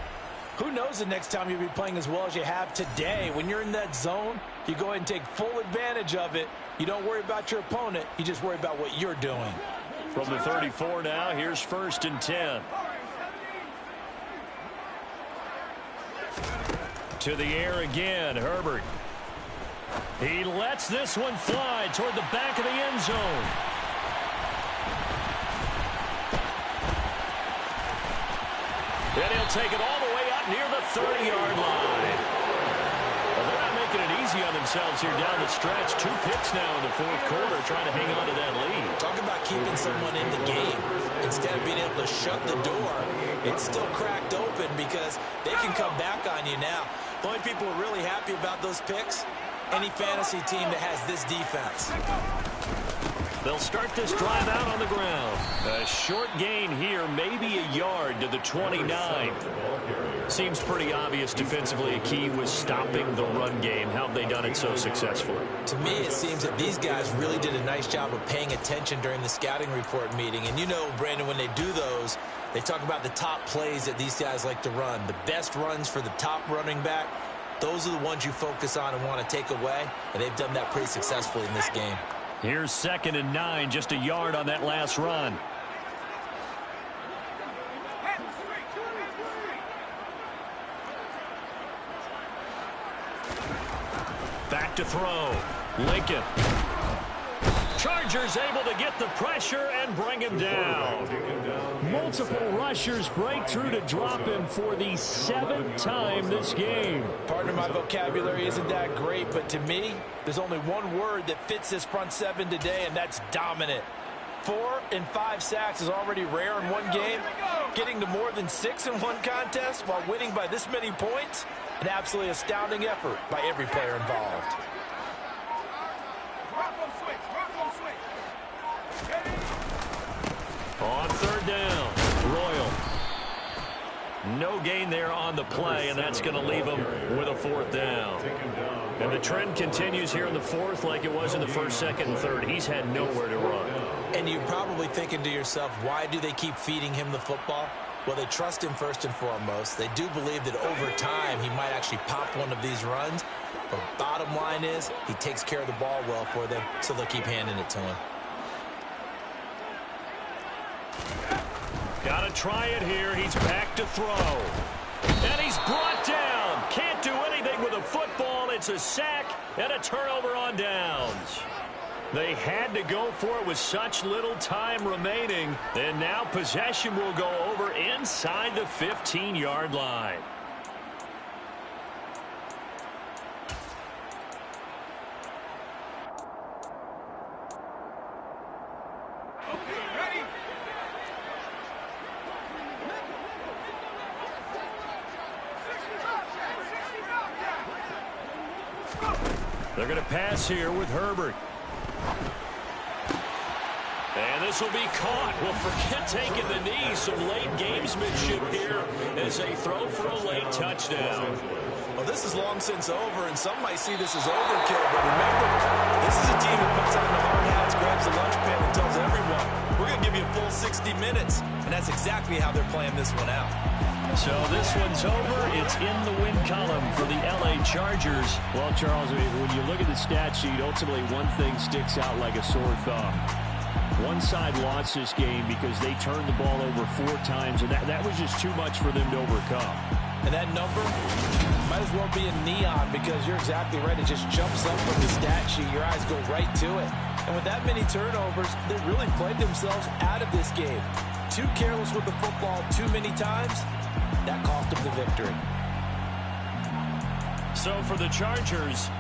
Speaker 2: who knows the next time you'll be playing as well as you have today. When you're in that zone, you go ahead and take full advantage of it. You don't worry about your opponent. You just worry about what you're doing.
Speaker 1: From the 34 now, here's 1st and 10. To the air again, Herbert. He lets this one fly toward the back of the end zone. And he'll take it all the way out near the 30-yard line. Well, they're not making it easy on themselves here down the stretch. 2 picks now in the 4th quarter, trying to hang on to that lead.
Speaker 3: Talk about keeping someone in the game. Instead of being able to shut the door, it's still cracked open because they can come back on you now. The only people who are really happy about those picks, any fantasy team that has this defense.
Speaker 1: They'll start this drive out on the ground. A short gain here, maybe a yard to the 29. Seems pretty obvious defensively. A key was stopping the run game. How have they done it so successfully?
Speaker 3: To me, it seems that these guys really did a nice job of paying attention during the scouting report meeting. And you know, Brandon, when they do those, they talk about the top plays that these guys like to run. The best runs for the top running back, those are the ones you focus on and want to take away. And they've done that pretty successfully in this game.
Speaker 1: Here's 2nd and 9, just a yard on that last run. Back to throw. Lincoln. Chargers able to get the pressure and bring him down.
Speaker 4: Multiple rushers break through to drop him for the 7th time this game.
Speaker 2: Partner, my vocabulary isn't that great, but to me, there's only one word that fits this front 7 today, and that's dominant. 4 and 5 sacks is already rare in one game. Getting to more than 6 in one contest while winning by this many points, an absolutely astounding effort by every player involved.
Speaker 1: On 3rd down, Royal. No gain there on the play, and that's going to leave them with a 4th down. And the trend continues here in the 4th like it was in the 1st, 2nd, and 3rd. He's had nowhere to run.
Speaker 3: And you're probably thinking to yourself, why do they keep feeding him the football? Well, they trust him first and foremost. They do believe that over time he might actually pop one of these runs. But bottom line is he takes care of the ball well for them, so they'll keep handing it to him.
Speaker 1: Got to try it here. He's back to throw. And he's brought down. Can't do anything with a football. It's a sack and a turnover on downs. They had to go for it with such little time remaining. And now possession will go over inside the 15-yard line. They're going to pass here with Herbert. And this will be caught. Well, forget taking the knee. Some late gamesmanship here as they throw for a late touchdown.
Speaker 3: Well, this is long since over, and some might see this as overkill. But remember, this is a team that puts on the hard hats, grabs the lunch pail, and tells everyone, we're going to give you a full 60 minutes. And that's exactly how they're playing this one out.
Speaker 1: So this one's over. It's in the win column for the L.A. Chargers.
Speaker 4: Well, Charles, when you look at the stat sheet, ultimately one thing sticks out like a sore thumb. One side lost this game because they turned the ball over 4 times, and that was just too much for them to overcome.
Speaker 3: And that number might as well be a neon, because you're exactly right. It just jumps up from the stat sheet. Your eyes go right to it. And with that many turnovers, they really played themselves out of this game. Too careless with the football too many times. That cost them the victory.
Speaker 1: So for the Chargers,